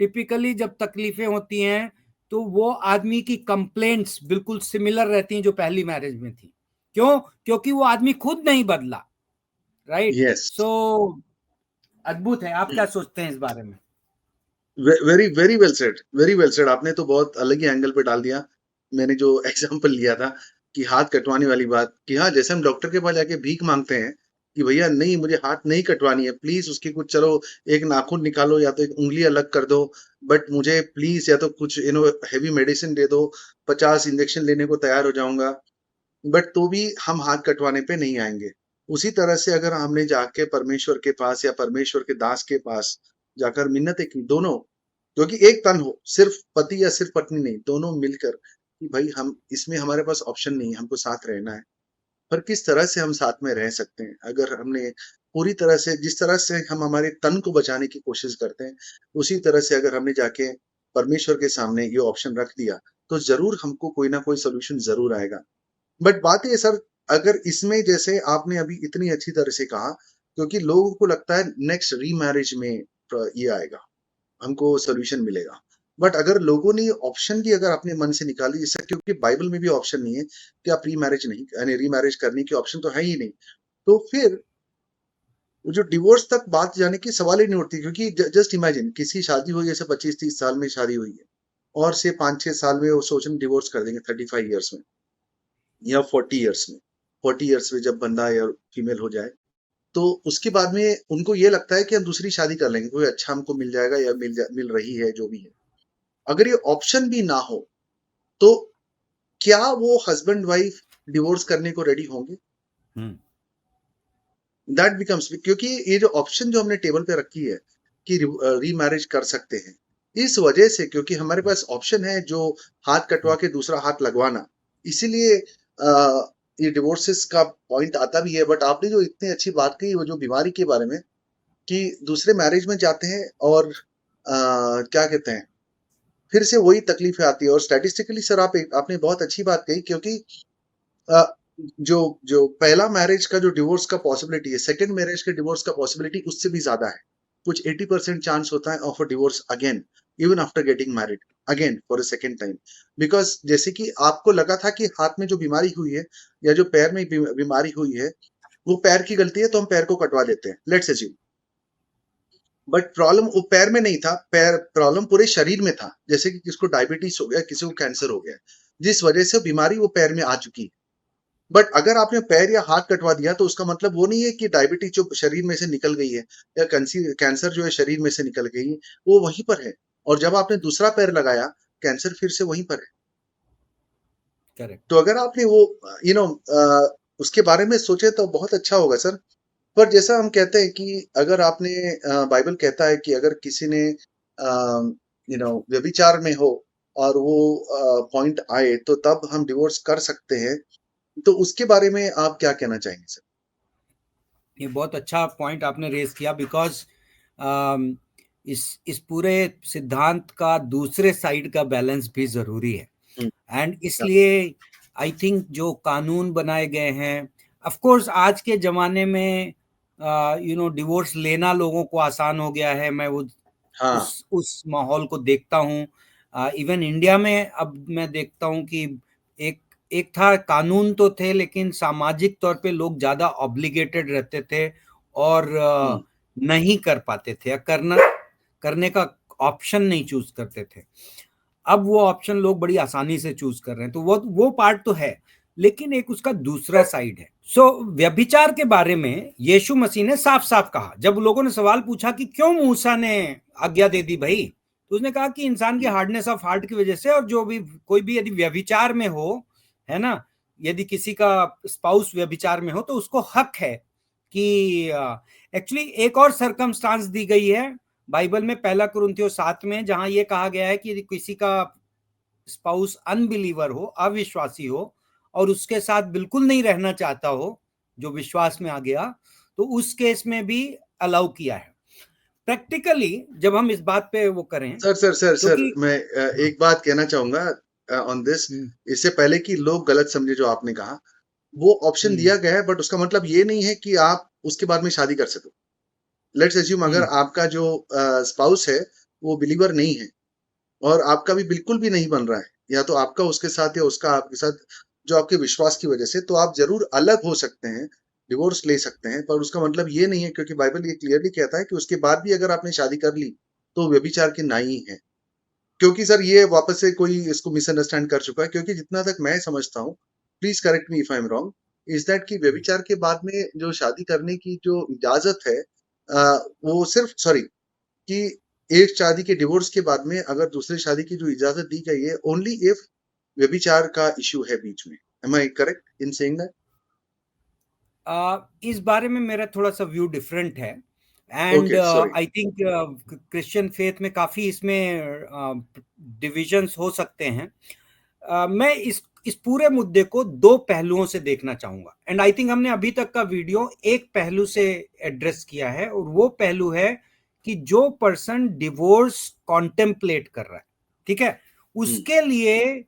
टिपिकली जब तकलीफें होती हैं, तो वो आदमी की कंप्लेंट्स बिल्कुल सिमिलर रहती हैं जो पहली मैरिज में थी। क्यों? क्योंकि वो आदमी खुद नहीं बदला, राइट? यस, सो अद्भुत है। आप क्या सोचते हैं इस बारे में? Very very well said, very well said. आपने तो बहुत अलग ही एंगल पे डाल दिया। मैंने जो एग्जांपल लिया था कि हाथ कटवाने वाली बात, कि हाँ, जैसे हम डॉक्टर के पास जाके भीख मांगते हैं कि भैया नहीं, मुझे हाथ नहीं कटवानी है, प्लीज उसकी कुछ, चलो एक नाखून निकालो या तो एक उंगली अलग कर दो, बट मुझे प्लीज या तो कुछ हैवी मेडिसिन दे दो, 50 इंजेक्शन लेने को तैयार हो जाऊंगा, बट तो भी हम हाथ कटवाने पे नहीं आएंगे। उसी तरह से अगर हमने जाके परमेश्वर के पास या परमेश्वर के दास के पास जाकर मिन्नतें की, दोनों, क्योंकि एक तन हो, सिर्फ पति या सिर्फ पत्नी नहीं, दोनों मिलकर, कि भाई हम इसमें, हमारे पास ऑप्शन नहीं है, हमको साथ रहना है, पर किस तरह से हम साथ में रह सकते हैं। अगर हमने पूरी तरह से, जिस तरह से हम हमारे तन को बचाने की कोशिश करते हैं, उसी तरह से अगर हमने जाके परमेश्वर के सामने ये ऑप्शन रख दिया, तो जरूर हमको कोई ना कोई सोल्यूशन जरूर आएगा। बट बात ये सर, अगर इसमें जैसे आपने अभी इतनी अच्छी तरह से कहा, क्योंकि लोगों को लगता है नेक्स्ट रीमैरिज में ये आएगा, हमको सोल्यूशन मिलेगा। बट अगर लोगों ने ऑप्शन भी अगर अपने मन से निकाली, जैसे क्योंकि बाइबल में भी ऑप्शन नहीं है कि आप रीमैरिज नहीं, यानी रीमैरिज करने की ऑप्शन तो है ही नहीं, तो फिर वो जो डिवोर्स तक बात जाने की सवाल ही नहीं उठती। क्योंकि जस्ट इमेजिन, किसी शादी हुई जैसे 25-30 साल में शादी हुई है, और से 5-6 साल में वो सोचने डिवोर्स कर देंगे, 35 ईयर्स में या 40 ईयर्स में, 40 ईयर्स में जब बंदा या फीमेल हो जाए, तो उसके बाद में उनको ये लगता है कि हम दूसरी शादी कर लेंगे, कोई अच्छा हमको मिल जाएगा या मिल रही है, जो भी है। अगर ये ऑप्शन भी ना हो, तो क्या वो हस्बैंड वाइफ डिवोर्स करने को रेडी होंगे? दैट बिकम्स, क्योंकि ये जो ऑप्शन जो हमने टेबल पे रखी है कि रीमैरिज कर सकते हैं, इस वजह से, क्योंकि हमारे पास ऑप्शन है जो हाथ कटवा के दूसरा हाथ लगवाना, इसीलिए ये डिवोर्सेस का पॉइंट आता भी है। बट आपने जो इतनी अच्छी बात कही, वो जो बीमारी के बारे में, कि दूसरे मैरिज में जाते हैं और क्या कहते हैं, फिर से वही तकलीफें आती है। और स्टैटिस्टिकली सर, आपने बहुत अच्छी बात कही, क्योंकि अ, जो जो पहला मैरिज का जो डिवोर्स का पॉसिबिलिटी है, सेकंड मैरिज के डिवोर्स का पॉसिबिलिटी उससे भी ज्यादा है। कुछ 80% चांस होता है of a divorce again, even after getting married again for a second time. Because जैसे कि आपको लगा था कि हाथ में जो बीमारी हुई है या जो पैर में बीमारी हुई है, वो पैर की गलती है, तो हम पैर को कटवा देते हैं, लेट्स अज्यूम। बट प्रॉब्लम वो पैर में नहीं था, पैर प्रॉब्लम पूरे शरीर में था। जैसे कि किसको डायबिटीज हो गया, किसी को कैंसर हो गया, जिस वजह से बीमारी वो पैर में आ चुकी है। बट अगर आपने पैर या हाथ कटवा दिया, तो उसका मतलब वो नहीं है कि डायबिटीज जो शरीर में से निकल गई है या कैंसर जो है शरीर में से निकल गई है, वो वहीं पर है। और जब आपने दूसरा पैर लगाया, कैंसर फिर से वहीं पर है। करेक्ट। तो अगर आपने वो उसके बारे में सोचे तो बहुत अच्छा होगा सर। पर जैसा हम कहते हैं कि अगर आपने, बाइबल कहता है कि अगर किसी ने व्यभिचार में हो और वो पॉइंट आए, तो तब हम डिवोर्स कर सकते हैं। तो उसके बारे में आप क्या कहना चाहेंगे सर? ये बहुत अच्छा पॉइंट आपने रेज किया, बिकॉज इस पूरे सिद्धांत का दूसरे साइड का बैलेंस भी जरूरी है। एंड इसलिए आई थिंक जो कानून बनाए गए हैं, ऑफ कोर्स आज के जमाने में डिवोर्स लेना लोगों को आसान हो गया है। मैं वो हाँ। उस माहौल को देखता हूँ। इवन इंडिया में अब मैं देखता हूँ कि एक एक था, कानून तो थे लेकिन सामाजिक तौर पे लोग ज्यादा ऑब्लिगेटेड रहते थे और हम्म। नहीं कर पाते थे, या करने का ऑप्शन नहीं चूज करते थे। अब वो ऑप्शन लोग बड़ी आसानी से चूज कर रहे हैं, तो वो पार्ट तो है। लेकिन एक उसका दूसरा साइड है। व्यभिचार के बारे में यीशु मसीह ने साफ साफ कहा। जब लोगों ने सवाल पूछा कि क्यों मूसा ने आज्ञा दे दी भाई, तो उसने कहा कि इंसान की हम्म। हार्डनेस ऑफ हार्ट की वजह से, और जो भी कोई भी यदि व्यभिचार में हो, है ना, यदि किसी का स्पाउस व्यभिचार में हो तो उसको हक है कि एक्चुअली एक और सरकमस्टांस दी गई है बाइबल में, 1 कुरिन्थियों 7 में, जहां ये कहा गया है कि यदि किसी का स्पाउस अनबिलीवर हो, अविश्वासी हो, और उसके साथ बिल्कुल नहीं रहना चाहता हो, जो विश्वास में आ गया, तो उस केस में भी अलाउ किया है। प्रैक्टिकली जब हम इस बात पे वो करें, सर क्योंकि मैं एक बात कहना चाहूंगा ऑन दिस। हम्म, इससे पहले कि लोग गलत समझे जो आपने कहा, वो ऑप्शन हम्म, दिया गया है, बट उसका मतलब ये नहीं है कि आप उसके बाद में शादी कर सको। लेट्स एज्यूम अगर हम्म, आपका जो स्पाउस है वो बिलीवर नहीं है, और आपका भी बिल्कुल भी नहीं बन रहा है, या तो आपका उसके साथ या उसका आपके साथ, जो आपके विश्वास की वजह से, तो आप जरूर अलग हो सकते हैं, डिवोर्स ले सकते हैं। पर उसका मतलब ये नहीं है, क्योंकि बाइबल ये क्लियरली कहता है कि उसके बाद भी अगर आपने शादी कर ली तो व्यभिचार की नाई है। क्योंकि सर ये वापस से कोई इसको मिसअंडरस्टैंड कर चुका है, क्योंकि जितना तक मैं समझता हूँ, please correct me if I am wrong, is that कि व्यभिचार के बाद में जो शादी करने की जो इजाजत है, वो सिर्फ, सॉरी, कि एक शादी के डिवोर्स के बाद में अगर दूसरी शादी की जो इजाजत दी गई है, ओनली इफ व्यभिचार का इश्यू है बीच में। Am I correct in saying that? इस बारे में मेरा थोड़ा सा व्यू डिफरेंट है। And okay, sorry. I think Christian faith में काफी इसमें डिविजन्स हो सकते हैं। मैं इस पूरे मुद्दे को दो पहलुओं से देखना चाहूंगा। एंड आई थिंक हमने अभी तक का वीडियो एक पहलू से एड्रेस किया है, और वो पहलू है कि जो पर्सन डिवोर्स कॉन्टेम्पलेट कर रहा है, ठीक है, हम्म। उसके लिए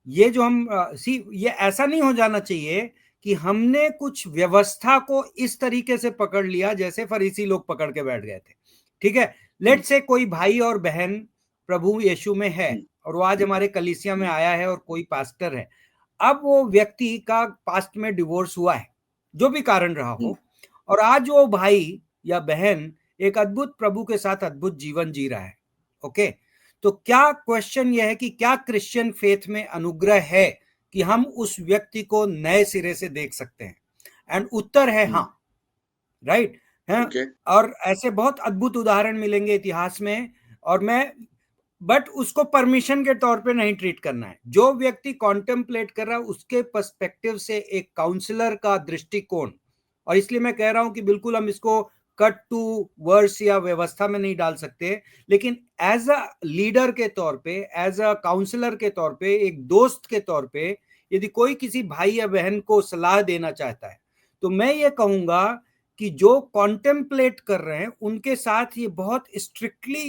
ये जो हम ये ऐसा नहीं हो जाना चाहिए कि हमने कुछ व्यवस्था को इस तरीके से पकड़ लिया जैसे फरीसी लोग पकड़ के बैठ गए थे। ठीक है, हम्म। लेट से कोई भाई और बहन प्रभु यीशु में है, हम्म। और वो आज हमारे कलीसिया में आया है और कोई पास्टर है। अब वो व्यक्ति का पास्ट में डिवोर्स हुआ है, जो भी कारण रहा हम्म। हो, और आज वो भाई या बहन एक अद्भुत प्रभु के साथ अद्भुत जीवन जी रहा है। ओके, तो क्या क्वेश्चन यह है कि क्या क्रिश्चियन फेथ में अनुग्रह है कि हम उस व्यक्ति को नए सिरे से देख सकते हैं? एंड उत्तर है हाँ। राइट है। ओके। और ऐसे बहुत अद्भुत उदाहरण मिलेंगे इतिहास में। और मैं बट उसको परमिशन के तौर पे नहीं ट्रीट करना है। जो व्यक्ति कॉन्टेम्पलेट कर रहा है उसके पर्सपेक्टिव से एक काउंसलर का दृष्टिकोण, और इसलिए मैं कह रहा हूं कि बिल्कुल हम इसको कट टू वर्ड्स या व्यवस्था में नहीं डाल सकते, लेकिन एज अ लीडर के तौर पे, एज अ काउंसलर के तौर पे, एक दोस्त के तौर पे, यदि कोई किसी भाई या बहन को सलाह देना चाहता है, तो मैं ये कहूंगा कि जो कॉन्टेम्पलेट कर रहे हैं उनके साथ ये बहुत स्ट्रिक्टली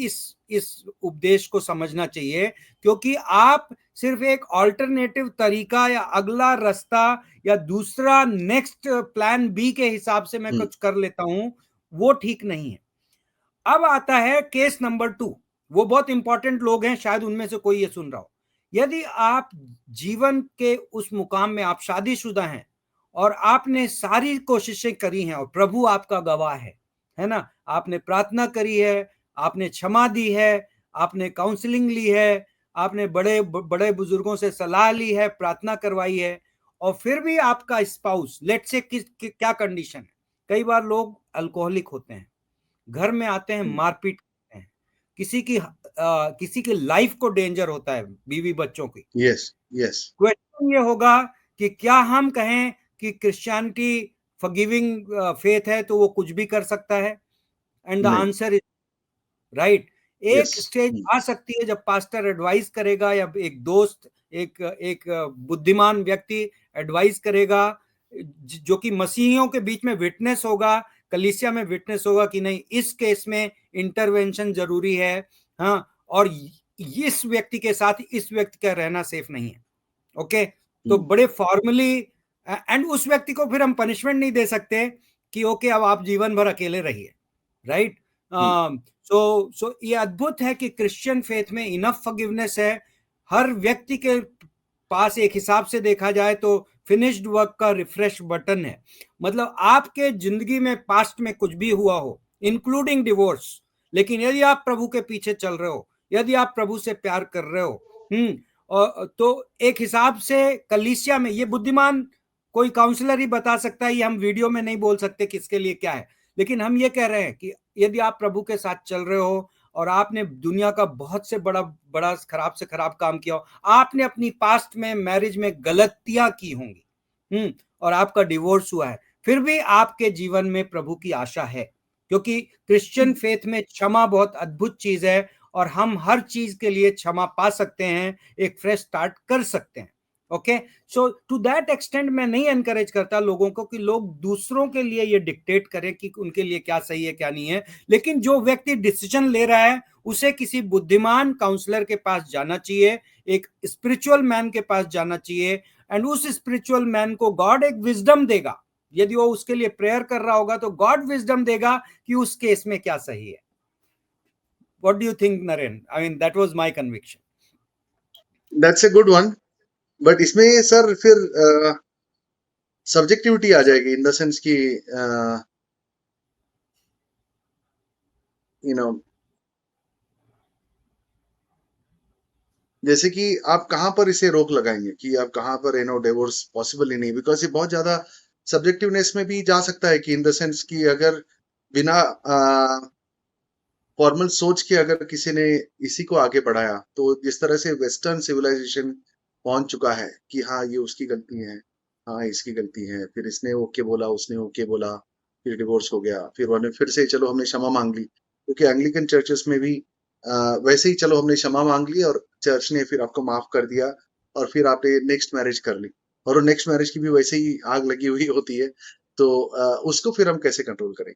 इस उपदेश को समझना चाहिए, क्योंकि आप सिर्फ एक ऑल्टरनेटिव तरीका या अगला रास्ता या दूसरा नेक्स्ट प्लान बी के हिसाब से मैं हम्म। कुछ कर लेता हूं, वो ठीक नहीं है। अब आता है केस नंबर 2। वो बहुत इंपॉर्टेंट लोग हैं, शायद उनमें से कोई ये सुन रहा हो। यदि आप जीवन के उस मुकाम में, आप शादीशुदा हैं और आपने सारी कोशिशें करी हैं और प्रभु आपका गवाह है ना, आपने प्रार्थना करी है, आपने क्षमा दी है, आपने काउंसलिंग ली है, आपने बड़े बड़े बुजुर्गों से सलाह ली है, प्रार्थना करवाई है, और फिर भी आपका स्पाउस, लेट से क्या कंडीशन है? कई बार लोग अल्कोहलिक होते हैं, घर में आते हैं, मारपीट करते हैं, किसी की लाइफ को डेंजर होता है, बीवी बच्चों की। यस। यस। क्वेश्चन ये होगा कि क्या हम कहें कि क्रिश्चियनिटी फॉरगिविंग फेथ है तो वो कुछ भी कर सकता है? एंड द नहीं। Answer is right. यस। एक स्टेज आ सकती है जब पास्टर एडवाइस करेगा, या एक दोस्त, एक एक बुद्धिमान व्यक्ति एडवाइस करेगा, जो कि मसीहियों के बीच में विटनेस होगा, कलीसिया में विटनेस होगा कि नहीं, इस केस में इंटरवेंशन जरूरी है। हाँ, और इस व्यक्ति के साथ इस व्यक्ति का रहना सेफ नहीं है। ओके, तो बड़े फॉर्मली, एंड उस व्यक्ति को फिर हम पनिशमेंट नहीं दे सकते कि ओके अब आप जीवन भर अकेले रहिए, राइट? सो ये अद्भुत है कि क्रिश्चियन फेथ में इनफ फॉरगिवनेस है। हर व्यक्ति के पास एक हिसाब से देखा जाए तो फिनिश्ड वर्क का रिफ्रेश बटन है। मतलब आपके जिंदगी में पास्ट में कुछ भी हुआ हो, इंक्लूडिंग डिवोर्स, लेकिन यदि आप प्रभु के पीछे चल रहे हो, यदि आप प्रभु से प्यार कर रहे हो, और तो एक हिसाब से कलीसिया में, ये बुद्धिमान कोई काउंसलर ही बता सकता है, ये हम वीडियो में नहीं बोल सकते किसके लिए क्या है, लेकिन हम ये कह रहे हैं कि यदि आप प्रभु के साथ चल रहे हो और आपने दुनिया का बहुत से बड़ा बड़ा खराब से खराब काम किया हो, आपने अपनी पास्ट में मैरिज में गलतियां की होंगी, और आपका डिवोर्स हुआ है, फिर भी आपके जीवन में प्रभु की आशा है, क्योंकि क्रिश्चियन फेथ में क्षमा बहुत अद्भुत चीज है और हम हर चीज के लिए क्षमा पा सकते हैं, एक फ्रेश स्टार्ट कर सकते हैं। Okay, so to that extent मैं नहीं एनकरेज करता लोगों को कि लोग दूसरों के लिए ये डिक्टेट करें कि उनके लिए क्या सही है क्या नहीं है, लेकिन जो व्यक्ति डिसीजन ले रहा है उसे किसी बुद्धिमान काउंसलर के पास जाना चाहिए, एक स्पिरिचुअल मैन के पास जाना चाहिए, एंड उस स्पिरिचुअल मैन को गॉड एक विजडम देगा। यदि वो उसके लिए प्रेयर कर रहा होगा तो गॉड विजडम देगा कि उस केस में क्या सही है। What do you think Naren? I mean that was my conviction. That's a good one, but इसमें सर फिर सब्जेक्टिविटी आ जाएगी, इन द सेंस कि यू नो, जैसे कि आप कहाँ पर इसे रोक लगाएंगे कि आप कहाँ पर डिवोर्स पॉसिबल ही नहीं, बिकॉज ये बहुत ज्यादा सब्जेक्टिवनेस में भी जा सकता है कि इन द सेंस कि अगर बिना फॉर्मल सोच के अगर किसी ने इसी को आगे बढ़ाया, तो जिस तरह से वेस्टर्न सिविलाइजेशन पहुंच चुका है कि हाँ ये उसकी गलती है, हाँ इसकी गलती है, फिर इसने ओके बोला, उसने ओके बोला, फिर डिवोर्स हो गया, फिर उन्होंने फिर से चलो हमने क्षमा मांग ली, क्योंकि एंग्लिकन चर्चेस में भी वैसे ही चलो हमने क्षमा मांग ली और चर्च ने फिर आपको माफ कर दिया और फिर आपने नेक्स्ट मैरिज कर ली, और वो नेक्स्ट मैरिज की भी वैसे ही आग लगी हुई होती है। तो उसको फिर हम कैसे कंट्रोल करें?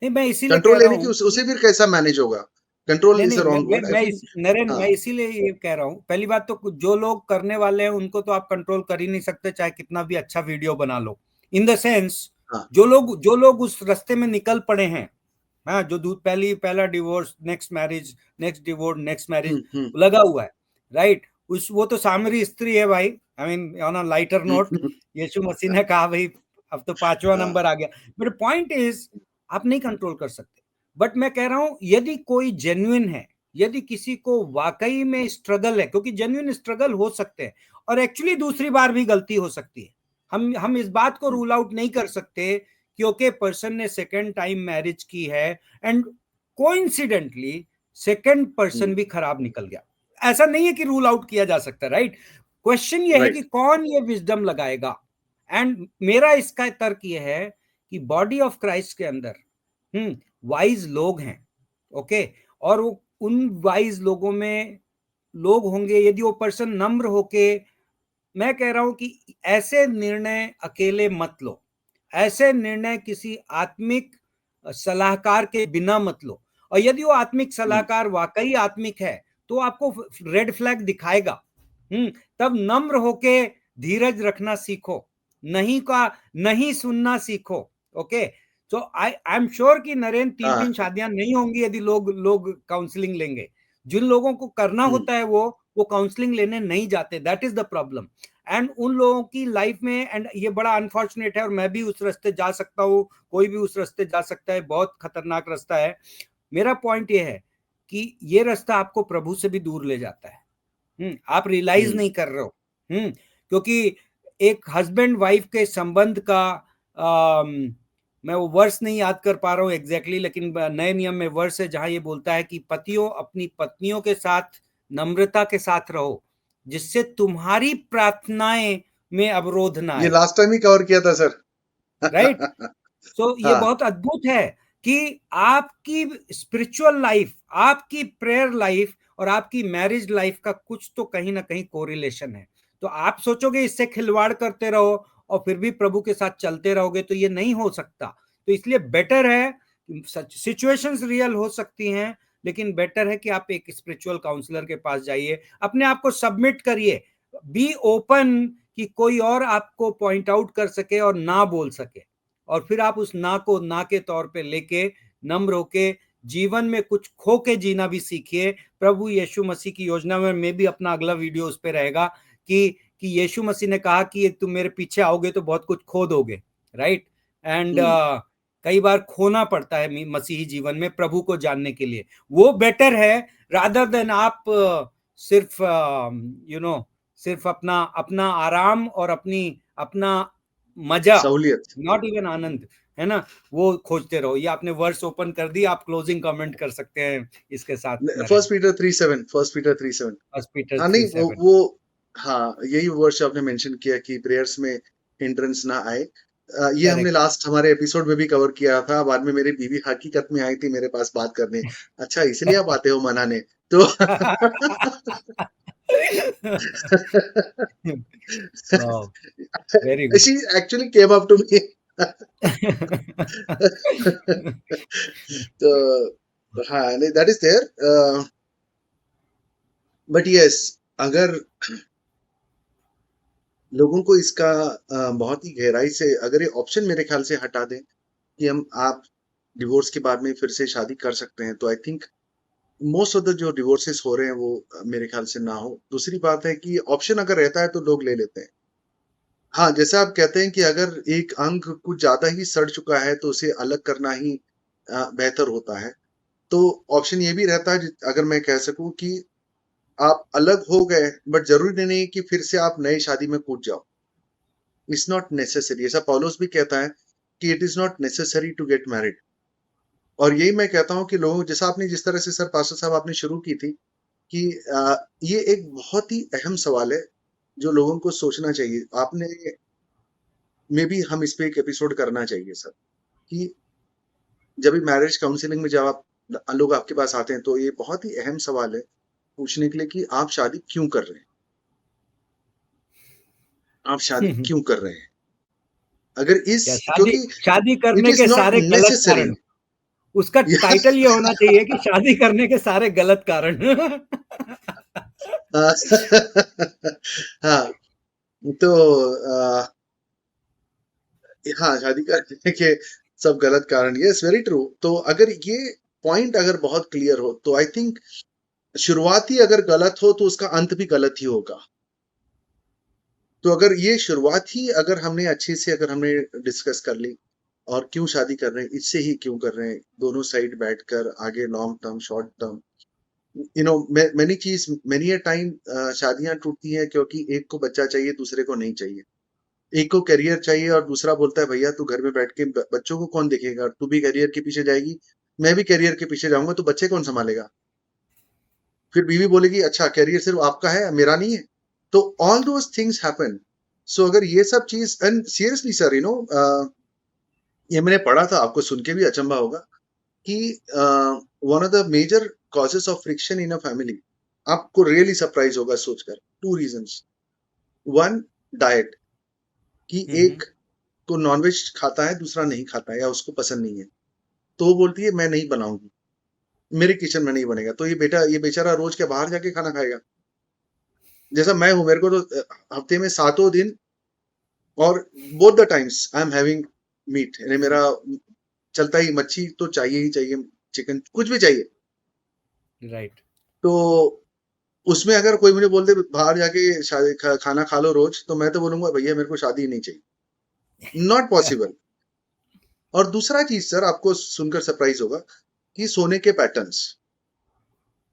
नहीं, मैं इसीलिए कह कंट्रोल रहा यानी कि हूँ, उसे फिर कैसा मैनेज होगा? कंट्रोल नहीं इज नहीं, a wrong word, I think. Naren, हाँ, मैं इसीलिए ये कह रहा हूँ, पहली बात तो जो लोग करने वाले हैं उनको तो आप कंट्रोल कर ही नहीं सकते, चाहे कितना भी अच्छा वीडियो बना लो। इन द सेंस, हाँ, जो लोग उस रास्ते में निकल पड़े हैं, हाँ, जो पहला divorce, next marriage, next divorce, next marriage hmm, लगा हुआ है, राइट? वो तो सामरी स्त्री है भाई। I mean on a lighter note, hmm, Yeshu Masih ने कहा भाई अब तो 5वां हाँ, नंबर आ गया। बट पॉइंट इज, आप नहीं कंट्रोल कर सकते। बट मैं कह रहा हूं यदि कोई जेन्युइन है, यदि किसी को वाकई में स्ट्रगल है, क्योंकि जेन्युइन स्ट्रगल हो सकते हैं और एक्चुअली दूसरी बार भी गलती हो सकती है, हम इस बात को रूल आउट नहीं कर सकते क्योंकि पर्सन ने सेकेंड टाइम मैरिज की है एंड कोइंसिडेंटली सेकेंड पर्सन भी खराब निकल गया, ऐसा नहीं है कि रूल आउट किया जा सकता, राइट? क्वेश्चन ये है कि राइट, कौन ये विजडम लगाएगा। एंड मेरा इसका तर्क ये है कि बॉडी ऑफ क्राइस्ट के अंदर वाइज लोग हैं, ओके, और वो उन वाइज लोगों में लोग होंगे, यदि वो पर्सन नम्र होके, मैं कह रहा हूं कि ऐसे निर्णय अकेले मत लो, ऐसे निर्णय किसी आत्मिक सलाहकार के बिना मत लो, और यदि वो आत्मिक सलाहकार वाकई आत्मिक है तो आपको रेड फ्लैग दिखाएगा। तब नम्र होके धीरज रखना सीखो, नहीं का नहीं सुनना सीखो। ओके, तो आई एम श्योर कि नरेंद्र तीन हाँ, तीन शादियां नहीं होंगी यदि लोग काउंसलिंग लेंगे। जिन लोगों को करना होता है वो काउंसलिंग लेने नहीं जाते, that is the problem. And उन लोगों की लाइफ में, एंड ये बड़ा अनफॉर्चुनेट है, और मैं भी उस रास्ते जा सकता हूँ, कोई भी उस रास्ते जा सकता है, बहुत खतरनाक रास्ता है। मेरा पॉइंट ये है कि ये रास्ता आपको प्रभु से भी दूर ले जाता है, आप रियलाइज नहीं कर रहे हो। क्योंकि एक हस्बैंड वाइफ के संबंध का, मैं वो वर्स नहीं याद कर पा रहा हूँ एग्जैक्टली, लेकिन नए नियम में वर्स है जहां ये बोलता है कि पतियों अपनी पत्नियों के साथ नम्रता के साथ रहो, जिससे तुम्हारी प्रार्थनाएं में अवरोध ना ये आए, लास्ट टाइम ही कवर किया था सर। राइट? सो ये हाँ, बहुत अद्भुत है कि आपकी स्पिरिचुअल लाइफ, आपकी प्रेयर लाइफ और आपकी मैरिज लाइफ का कुछ तो कहीं ना कहीं कोरिलेशन है। तो आप सोचोगे इससे खिलवाड़ करते रहो और फिर भी प्रभु के साथ चलते रहोगे, तो ये नहीं हो सकता। तो इसलिए बेटर है, सिचुएशंस रियल हो सकती हैं, लेकिन बेटर है कि आप एक स्पिरिचुअल काउंसलर के पास जाइए, अपने आप को सबमिट करिए, बी ओपन कि कोई और आपको पॉइंट आउट कर सके और ना बोल सके, और फिर आप उस ना को ना के तौर पे लेके नम्र होके जीवन में कुछ खो के जीना भी सीखिए। प्रभु यीशु मसीह की योजना में भी अपना अगला वीडियो उस पे रहेगा कि यीशु मसीह ने कहा कि तुम मेरे पीछे आओगे तो बहुत कुछ खो दोगे, राइट? एंड कई बार खोना पड़ता है मसीही जीवन में प्रभु को जानने के लिए। वो बेटर है रादर देन आप सिर्फ सिर्फ अपना अपना आराम और अपना मजा, सहूलियत। नॉट इवन आनंद, है ना, वो खोजते रहो। ये आपने वर्स ओपन कर दी, आप क्लोजिंग कमेंट कर सकते हैं इसके साथ। First Peter 3:7, first Peter 3:7। First Peter हाँ नहीं 3:7। वो हाँ यही वर्ष आपने मेंशन किया कि प्रेयर्स में हिंड्रेंस ना आए। ये हमने लास्ट हमारे एपिसोड में भी कवर किया था। बाद में मेरी बीवी हकीकत में आई थी मेरे पास बात करने, अच्छा इसलिए आप आते हो मनाने तो Wow, very good. she actually came up to me तो हाँ नहीं that is there, but yes अगर लोगों को इसका बहुत ही गहराई से अगर ये ऑप्शन मेरे ख्याल से हटा दें कि आप डिवोर्स के बाद में फिर से शादी कर सकते हैं, तो I think most of the जो डिवोर्सेस हो रहे हैं वो मेरे ख्याल से ना हो। दूसरी बात है कि ऑप्शन अगर रहता है तो लोग ले लेते हैं। हाँ जैसे आप कहते हैं कि अगर एक अंग कुछ ज्यादा ही सड़ चुका है तो उसे अलग करना ही बेहतर होता है, तो ऑप्शन ये भी रहता है अगर मैं कह सकूं कि आप अलग हो गए बट जरूरी नहीं कि फिर से आप नई शादी में कूद जाओ। इट्स नॉट नेसेसरी, ऐसा पौलुस भी कहता है कि it is not necessary to get married. और यही मैं कहता हूं कि लोगों जैसा आपने जिस तरह से सर पास्टर साहब आपने शुरू की थी कि ये एक बहुत ही अहम सवाल है जो लोगों को सोचना चाहिए। आपने में भी हम इस पे एक एपिसोड करना चाहिए सर, कि जब भी मैरिज काउंसलिंग में जब आप लोग आपके पास आते हैं तो ये बहुत ही अहम सवाल है पूछने के लिए कि आप शादी क्यों कर रहे हैं, आप शादी क्यों कर रहे हैं। अगर इस क्योंकि शादी इट करने इज के नॉट सारे गलत नेसेसरी, कारण, उसका टाइटल ये होना चाहिए कि शादी करने के सारे गलत कारण। हाँ तो हाँ शादी करने के सब गलत कारण, यस वेरी ट्रू। तो अगर ये पॉइंट अगर बहुत क्लियर हो तो आई थिंक शुरुआत ही अगर गलत हो तो उसका अंत भी गलत ही होगा। तो अगर ये शुरुआत ही अगर हमने अच्छे से अगर हमने डिस्कस कर ली और क्यों शादी कर रहे हैं, इससे ही क्यों कर रहे हैं, दोनों साइड बैठकर आगे long term short term many a time शादियां टूटती हैं क्योंकि एक को बच्चा चाहिए दूसरे को नहीं चाहिए, एक को करियर चाहिए और दूसरा बोलता है भैया तू घर में बैठ के बच्चों को कौन देखेगा, तू भी करियर के पीछे जाएगी मैं भी करियर के पीछे जाऊंगा, तो बच्चे कौन संभालेगा। फिर बीवी बोलेगी अच्छा करियर सिर्फ आपका है मेरा नहीं है। तो ऑल दोज थिंग्स हैपन। सो अगर ये सब चीज एंड सीरियसली सर ये मैंने पढ़ा था, आपको सुन के भी अचंभा होगा कि one of the major causes of friction in a family, आपको रियली सरप्राइज होगा सोचकर, 2 रीजंस। वन डाइट, कि एक को नॉनवेज खाता है दूसरा नहीं खाता है या उसको पसंद नहीं है, तो वो बोलती है मैं नहीं बनाऊंगी, मेरे किचन में नहीं बनेगा, तो ये बेचारा रोज के बाहर जाके खाना खाएगा। जैसा मैं हूं, मेरे को तो हफ्ते में 7 दिन और both the times I am having meat, यानी मेरा चलता ही, मच्छी तो चाहिए ही चाहिए, चिकन कुछ भी चाहिए, राइट। तो उसमें अगर कोई मुझे बोल दे बाहर जाके खाना खा लो रोज, तो मैं तो बोलूंगा भैया मेरे को शादी नहीं चाहिए, नॉट पॉसिबल। और दूसरा चीज सर आपको सुनकर सरप्राइज होगा कि सोने के पैटर्न्स,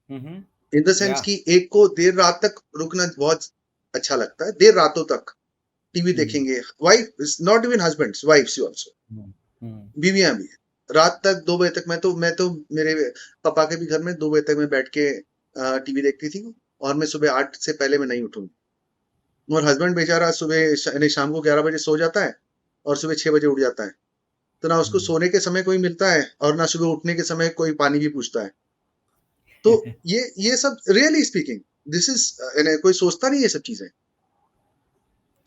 इन द सेंस कि एक को देर रात तक रुकना बहुत अच्छा लगता है, देर रातों तक टीवी देखेंगे, wife not even husbands, wifes also, बीवियां भी रात तक 2 बजे तक, मैं तो मेरे पापा के भी घर में 2 बजे तक मैं बैठ के टीवी देखती थी और मैं सुबह 8 से पहले मैं नहीं उठूंगी। और हस्बैंड बेचारा सुबह शाम को 11 बजे सो जाता है और सुबह 6 बजे उठ जाता है, तो ना उसको सोने के समय कोई मिलता है और ना सुबह उठने के समय कोई पानी भी पूछता है। तो ये सब रियली स्पीकिंग दिस इज, कोई सोचता नहीं ये सब चीजें।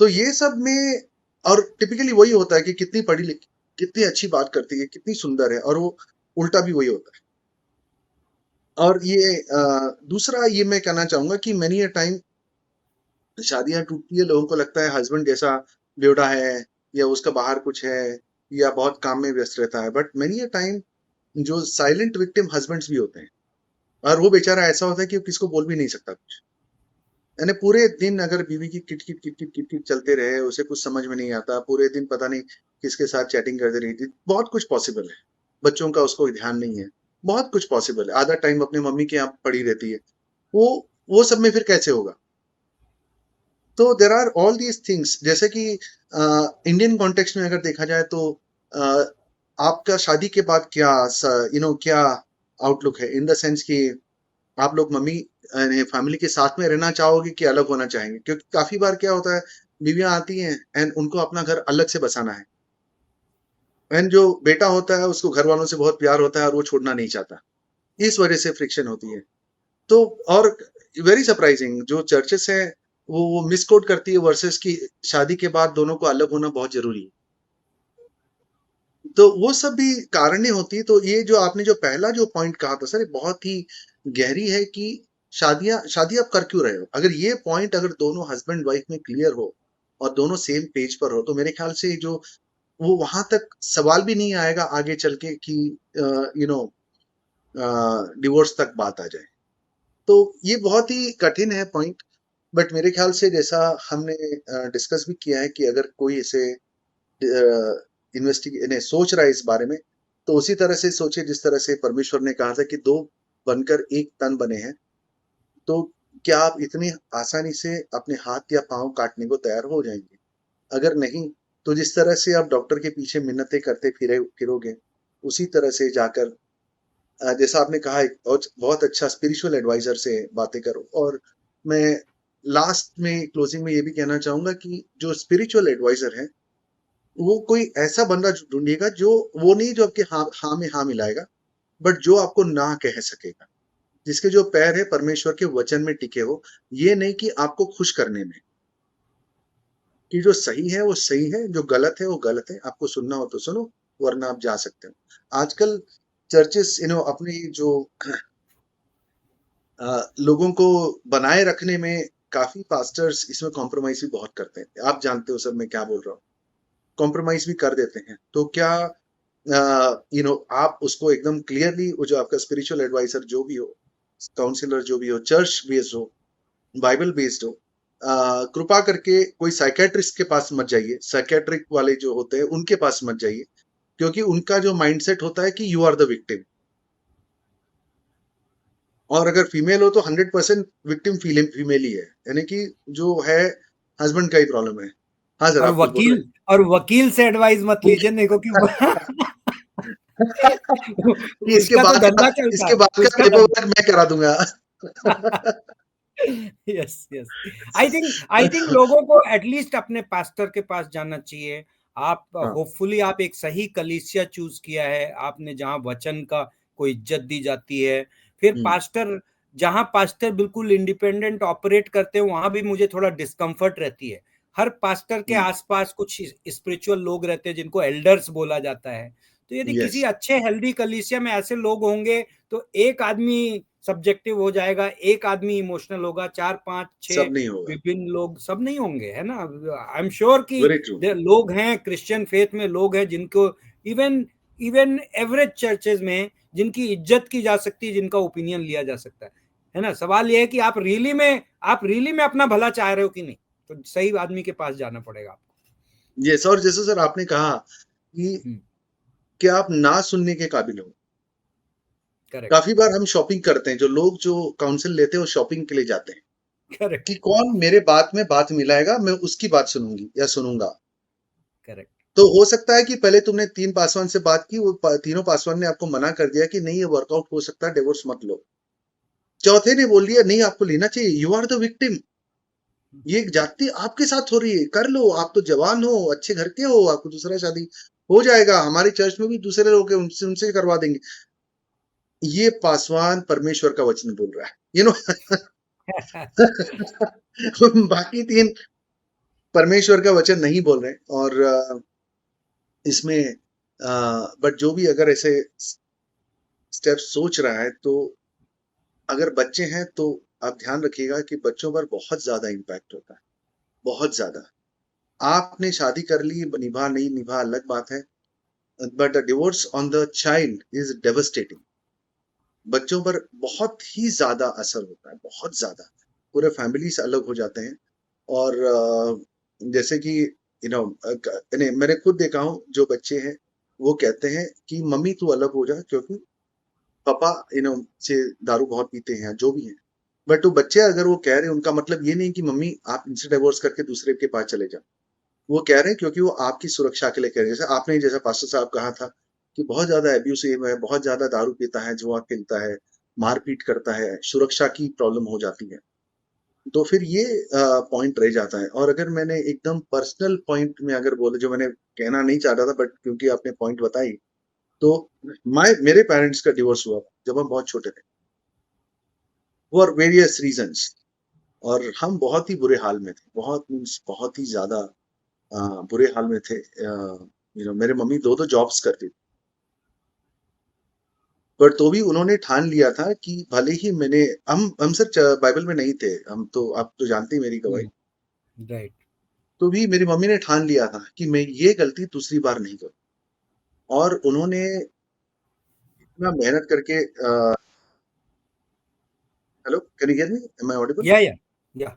तो ये सब में और टिपिकली वही होता है कि कितनी पढ़ी लिखी, कितनी अच्छी बात करती है, कितनी सुंदर है, और वो उल्टा भी वही होता है। और ये दूसरा ये मैं कहना चाहूंगा कि मेनी अ टाइम शादियां टूटती है, लोगों को लगता है हस्बैंड जैसा बेवड़ा है या उसका बाहर कुछ है या बहुत काम में व्यस्त रहता है, बट मेनी अ टाइम जो साइलेंट विक्टिम हस्बैंड्स भी होते हैं, और वो बेचारा ऐसा होता है कि वो किसको बोल भी नहीं सकता कुछ। यानी पूरे दिन अगर बीवी की किटकिट किटकिट किटकिट चलते रहे, उसे कुछ समझ में नहीं आता, पूरे दिन पता नहीं किसके साथ चैटिंग करते रही थी, बहुत कुछ पॉसिबल है। बच्चों का उसको ध्यान नहीं है, बहुत कुछ पॉसिबल है। आधा टाइम अपनी मम्मी के यहाँ पड़ी रहती है, वो वो सब में फिर कैसे होगा? तो there are all these things. जैसे कि इंडियन कॉन्टेक्स्ट में अगर देखा जाए तो uh, आपका शादी के बाद क्या क्या आउटलुक है, इन द सेंस कि आप लोग मम्मी फैमिली के साथ में रहना चाहोगे कि अलग होना चाहेंगे? क्योंकि काफी बार क्या होता है, बीवियां आती हैं एंड उनको अपना घर अलग से बसाना है, एंड जो बेटा होता है उसको घर वालों से बहुत प्यार होता है और वो छोड़ना नहीं चाहता। इस वजह से फ्रिक्शन होती है। तो और वेरी सरप्राइजिंग, जो चर्चेस है वो मिसकोट करती है वर्सेस की शादी के बाद दोनों को अलग होना बहुत जरूरी है। तो वो सब भी कारणे होती है। तो ये जो आपने जो पहला जो पॉइंट कहा था सर, ये बहुत ही गहरी है कि शादी आप कर क्यों रहे हो। अगर ये पॉइंट अगर दोनों हस्बैंड वाइफ में क्लियर हो और दोनों सेम पेज पर हो, तो मेरे ख्याल से जो वो वहां तक सवाल भी नहीं आएगा आगे चल के कि डिवोर्स तक बात आ जाए। तो ये बहुत ही कठिन है पॉइंट, बट मेरे ख्याल से जैसा हमने डिस्कस भी किया है कि अगर कोई इसे इन्वेस्टिगे सोच रहा है इस बारे में, तो उसी तरह से सोचे जिस तरह से परमेश्वर ने कहा था कि दो बनकर एक तन बने हैं। तो क्या आप इतनी आसानी से अपने हाथ या पांव काटने को तैयार हो जाएंगे? अगर नहीं, तो जिस तरह से आप डॉक्टर के पीछे मिन्नतें करते फिरोगे, उसी तरह से जाकर जैसा आपने कहा एक बहुत अच्छा स्पिरिचुअल एडवाइजर से बातें करो। और मैं लास्ट में क्लोजिंग में ये भी कहना चाहूंगा कि जो स्पिरिचुअल एडवाइजर है, वो कोई ऐसा बंदा ढूंढिएगा जो वो नहीं जो आपके हाँ में हाँ मिलाएगा, बट जो आपको ना कह सकेगा, जिसके जो पैर है परमेश्वर के वचन में टिके हो। ये नहीं कि आपको खुश करने में, कि जो सही है वो सही है, जो गलत है वो गलत है, आपको सुनना हो तो सुनो, वरना आप जा सकते हो। आजकल चर्चेस अपनी जो लोगों को बनाए रखने में काफी पास्टर्स इसमें कॉम्प्रोमाइज भी बहुत करते हैं। आप जानते हो सर मैं क्या बोल रहा हूँ, कॉम्प्रोमाइज भी कर देते हैं। तो क्या आप उसको एकदम क्लियरली, वो जो आपका स्पिरिचुअल एडवाइजर जो भी हो, काउंसिलर जो भी हो, चर्च बेस्ड हो, बाइबल बेस्ड हो, कृपा करके कोई साइकेट्रिस्ट के पास मत जाइए। साइकेट्रिक वाले जो होते हैं उनके पास मत जाइए, क्योंकि उनका जो माइंडसेट होता है कि यू आर द विक्टिम। और अगर फीमेल हो तो 100% विक्टिम फीमेल ही है, यानी कि जो है हस्बैंड का ही प्रॉब्लम है। हाँ सर, आप कुछ बोल रहे और वकील से एडवाइस मत लीजिए, नहीं क्योंकि कि उसका तो धंधा चलता इसके है, बाद का उसका पेपर धंधा। वर्क मैं करा दूंगा। यस यस, आई थिंक लोगों को एटलीस्ट अपने पास्टर के पास जाना चाहिए। आप हाँ। होपफुली आप एक सही कलीसिया चूज किया है आपने, जहां वचन का को इज्जत दी जाती है। फिर हम्म। पास्टर, जहां पास्टर बिल्कुल इंडिपेंडेंट ऑपरेट करते हैं, वहां भी मुझे थोड़ा डिस्कम्फर्ट रहती है। हर पास्टर के हम्म। आसपास कुछ स्पिरिचुअल लोग रहते हैं जिनको एल्डर्स बोला जाता है। तो यदि यस। किसी अच्छे हेल्दी कलीसिया में ऐसे लोग होंगे, तो एक आदमी सब्जेक्टिव हो जाएगा, एक आदमी इमोशनल होगा, 4 5 6 सब नहीं होगा। विभिन्न लोग सब नहीं होंगे, है ना। आई एम श्योर कि वेरी ट्रू। लोग हैं, क्रिश्चियन फेथ में लोग हैं जिनको इवन इवन एवरेज चर्चेज में जिनकी इज्जत की जा सकती है, जिनका ओपिनियन लिया जा सकता है ना। सवाल यह है कि आप रियली में अपना भला चाह रहे हो कि नहीं, तो सही आदमी के पास जाना पड़ेगा आपको। यस। और जैसे सर आपने कहा कि क्या आप ना सुनने के काबिल हो। करेक्ट काफी बार हम शॉपिंग करते हैं, जो लोग जो काउंसिल लेते हैं वो शॉपिंग के लिए जाते हैं करेक्ट कि कौन मेरे बात में बात मिलाएगा, मैं उसकी बात सुनूंगी या सुनूंगा। करेक्ट। तो हो सकता है कि पहले तुमने 3 पासवान से बात की, वो तीनों पासवान ने आपको मना कर दिया कि नहीं ये वर्कआउट हो सकता है, डिवोर्स मत लो। चौथे ने बोल दिया नहीं आपको लेना चाहिए, यू आर द विक्टिम, ये जाति आपके साथ हो रही है, कर लो, आप तो जवान हो, अच्छे घर के हो, आपको दूसरा शादी हो जाएगा, हमारे चर्च में भी दूसरे लोग हैं, उनसे उनसे करवा देंगे। ये पासवान परमेश्वर का वचन बोल रहा है, बाकी तीन परमेश्वर का वचन नहीं बोल रहे। और इसमें बट जो भी अगर ऐसे स्टेप सोच रहा है, तो अगर बच्चे हैं तो आप ध्यान रखिएगा कि बच्चों पर बहुत ज्यादा इम्पैक्ट होता है, बहुत ज्यादा। आपने शादी कर ली, निभा नहीं निभा अलग बात है, but the divorce on the child is devastating. बच्चों पर बहुत ही ज्यादा असर होता है, बहुत ज्यादा। पूरे फैमिली से अलग हो जाते हैं। और जैसे कि मैंने खुद देखा हूँ, जो बच्चे हैं वो कहते हैं कि मम्मी तू अलग हो जा, क्योंकि पापा से दारू बहुत पीते हैं, जो भी है। बट वो बच्चे अगर वो कह रहे हैं, उनका मतलब ये नहीं कि मम्मी आप इनसे डिवोर्स करके दूसरे के पास चले जाओ। वो कह रहे हैं क्योंकि वो आपकी सुरक्षा के लिए कह रहे हैं। जैसे आपने, जैसा पास्टर साहब कहा था कि बहुत ज्यादा एब्यूसिव है, बहुत ज्यादा दारू पीता है, जुआ खेलता है, मारपीट करता है, सुरक्षा की प्रॉब्लम हो जाती है। तो फिर ये पॉइंट रह जाता है। और अगर मैंने एकदम पर्सनल पॉइंट में अगर बोले, जो मैंने कहना नहीं चाहता था, बट क्योंकि आपने पॉइंट बताई, तो मेरे पेरेंट्स का डिवोर्स हुआ जब हम बहुत छोटे थे, फॉर वेरियस रीजंस। और हम बहुत ही बुरे हाल में थे, बहुत मीन्स बहुत ही ज्यादा बुरे हाल में थे। मेरे मम्मी दो दो जॉब्स करती थी, पर तो भी उन्होंने ठान लिया था कि भले ही हम सर बाइबल में नहीं थे, हम तो, आप तो जानते ही मेरी गवाही। राइट। तो भी मेरी मम्मी ने ठान लिया था कि मैं ये गलती दूसरी बार नहीं करूं। और उन्होंने इतना मेहनत करके, hello, can you hear me, am I audible? या या या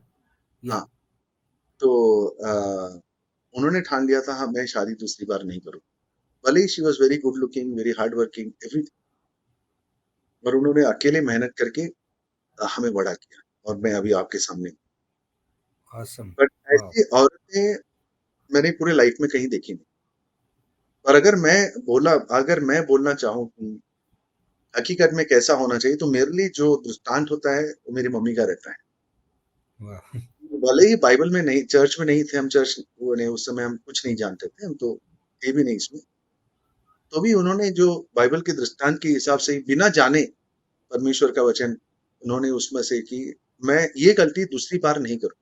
या हाँ। तो उन्होंने ठान लिया था, हाँ मैं शादी दूसरी बार नहीं करूं। भले ही she was very good looking, very hard working, everything, पर उन्होंने अकेले मेहनत करके हमें बड़ा किया, और मैं अभी आपके सामने। awesome बट wow ऐसी औरतें मैंने पूरे लाइफ में कहीं देखी नहीं। और अगर मैं बोलना चाहूँ कि हकीकत में कैसा होना चाहिए, तो मेरे लिए जो दृष्टांत होता है वो मेरी मम्मी का रहता है। wow भले ही बाइबल में नहीं, चर्च में नहीं थे हम, चर्च वो नहीं, उस समय हम कुछ नहीं जानते थे, हम तो थे भी नहीं इसमें। तो भी उन्होंने जो बाइबल के दृष्टांत के हिसाब से ही, बिना जाने परमेश्वर का वचन उन्होंने उसमें से कि मैं ये गलती दूसरी बार नहीं करूं।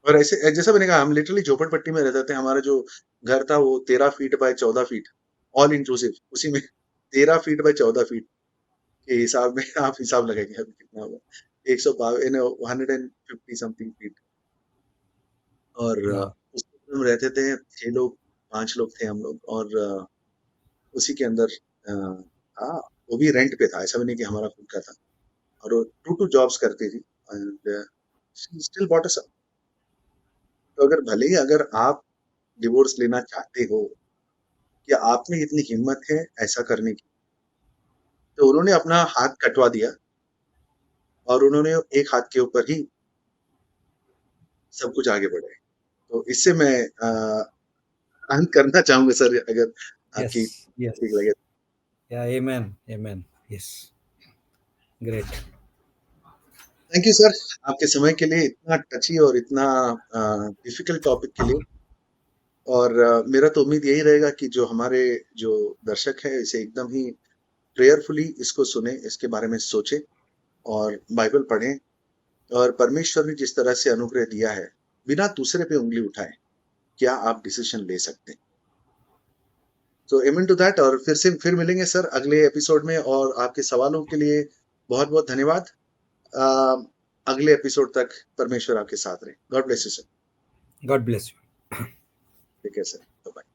और ऐसे जैसा मैंने कहा, हम लिटरली झोपड़पट्टी में रहते थे। हमारा जो घर था वो 13 feet by 14 feet, all inclusive, उसी में 13 फीट बाय 14 फीट के हिसाब में आप हिसाब लगाइए अभी कितना होगा, 152, 150 समथिंग फीट। और wow उसमें हम रहते थे 6 लोग, 5 लोग थे हम लोग। और उसी के अंदर हाँ, वो भी रेंट पे था, ऐसा भी नहीं कि हमारा खुद का था। और वो टू जॉब्स करती थी, एंड स्टिल बॉट अस। तो अगर भले ही अगर आप डिवोर्स लेना चाहते हो, कि आप में इतनी हिम्मत है ऐसा करने की, तो उन्होंने अपना हाथ कटवा दिया, और उन्होंने एक हाथ के ऊपर ही सब कुछ आगे बढ़े। तो इससे मैं अंत करना चाहूंगा सर, अगर yes आपकी yes ठीक लगे। yeah amen amen yes great thank you sir, आपके समय के लिए, इतना टची और इतना डिफिकल्ट टॉपिक के लिए। और मेरा तो उम्मीद यही रहेगा कि जो हमारे जो दर्शक है, इसे एकदम ही प्रेयरफुली इसको सुने, इसके बारे में सोचे, और बाइबल पढ़ें। और परमेश्वर ने जिस तरह से अनुग्रह दिया है, बिना दूसरे पे उंगली उठाए क्या आप डिसीजन ले सकते हैं। तो एमेन टू दैट। और फिर मिलेंगे सर अगले एपिसोड में। और आपके सवालों के लिए बहुत बहुत धन्यवाद। अ, अगले एपिसोड तक परमेश्वर आपके साथ रहे। God bless you sir. god bless you ठीक है सर, बाय।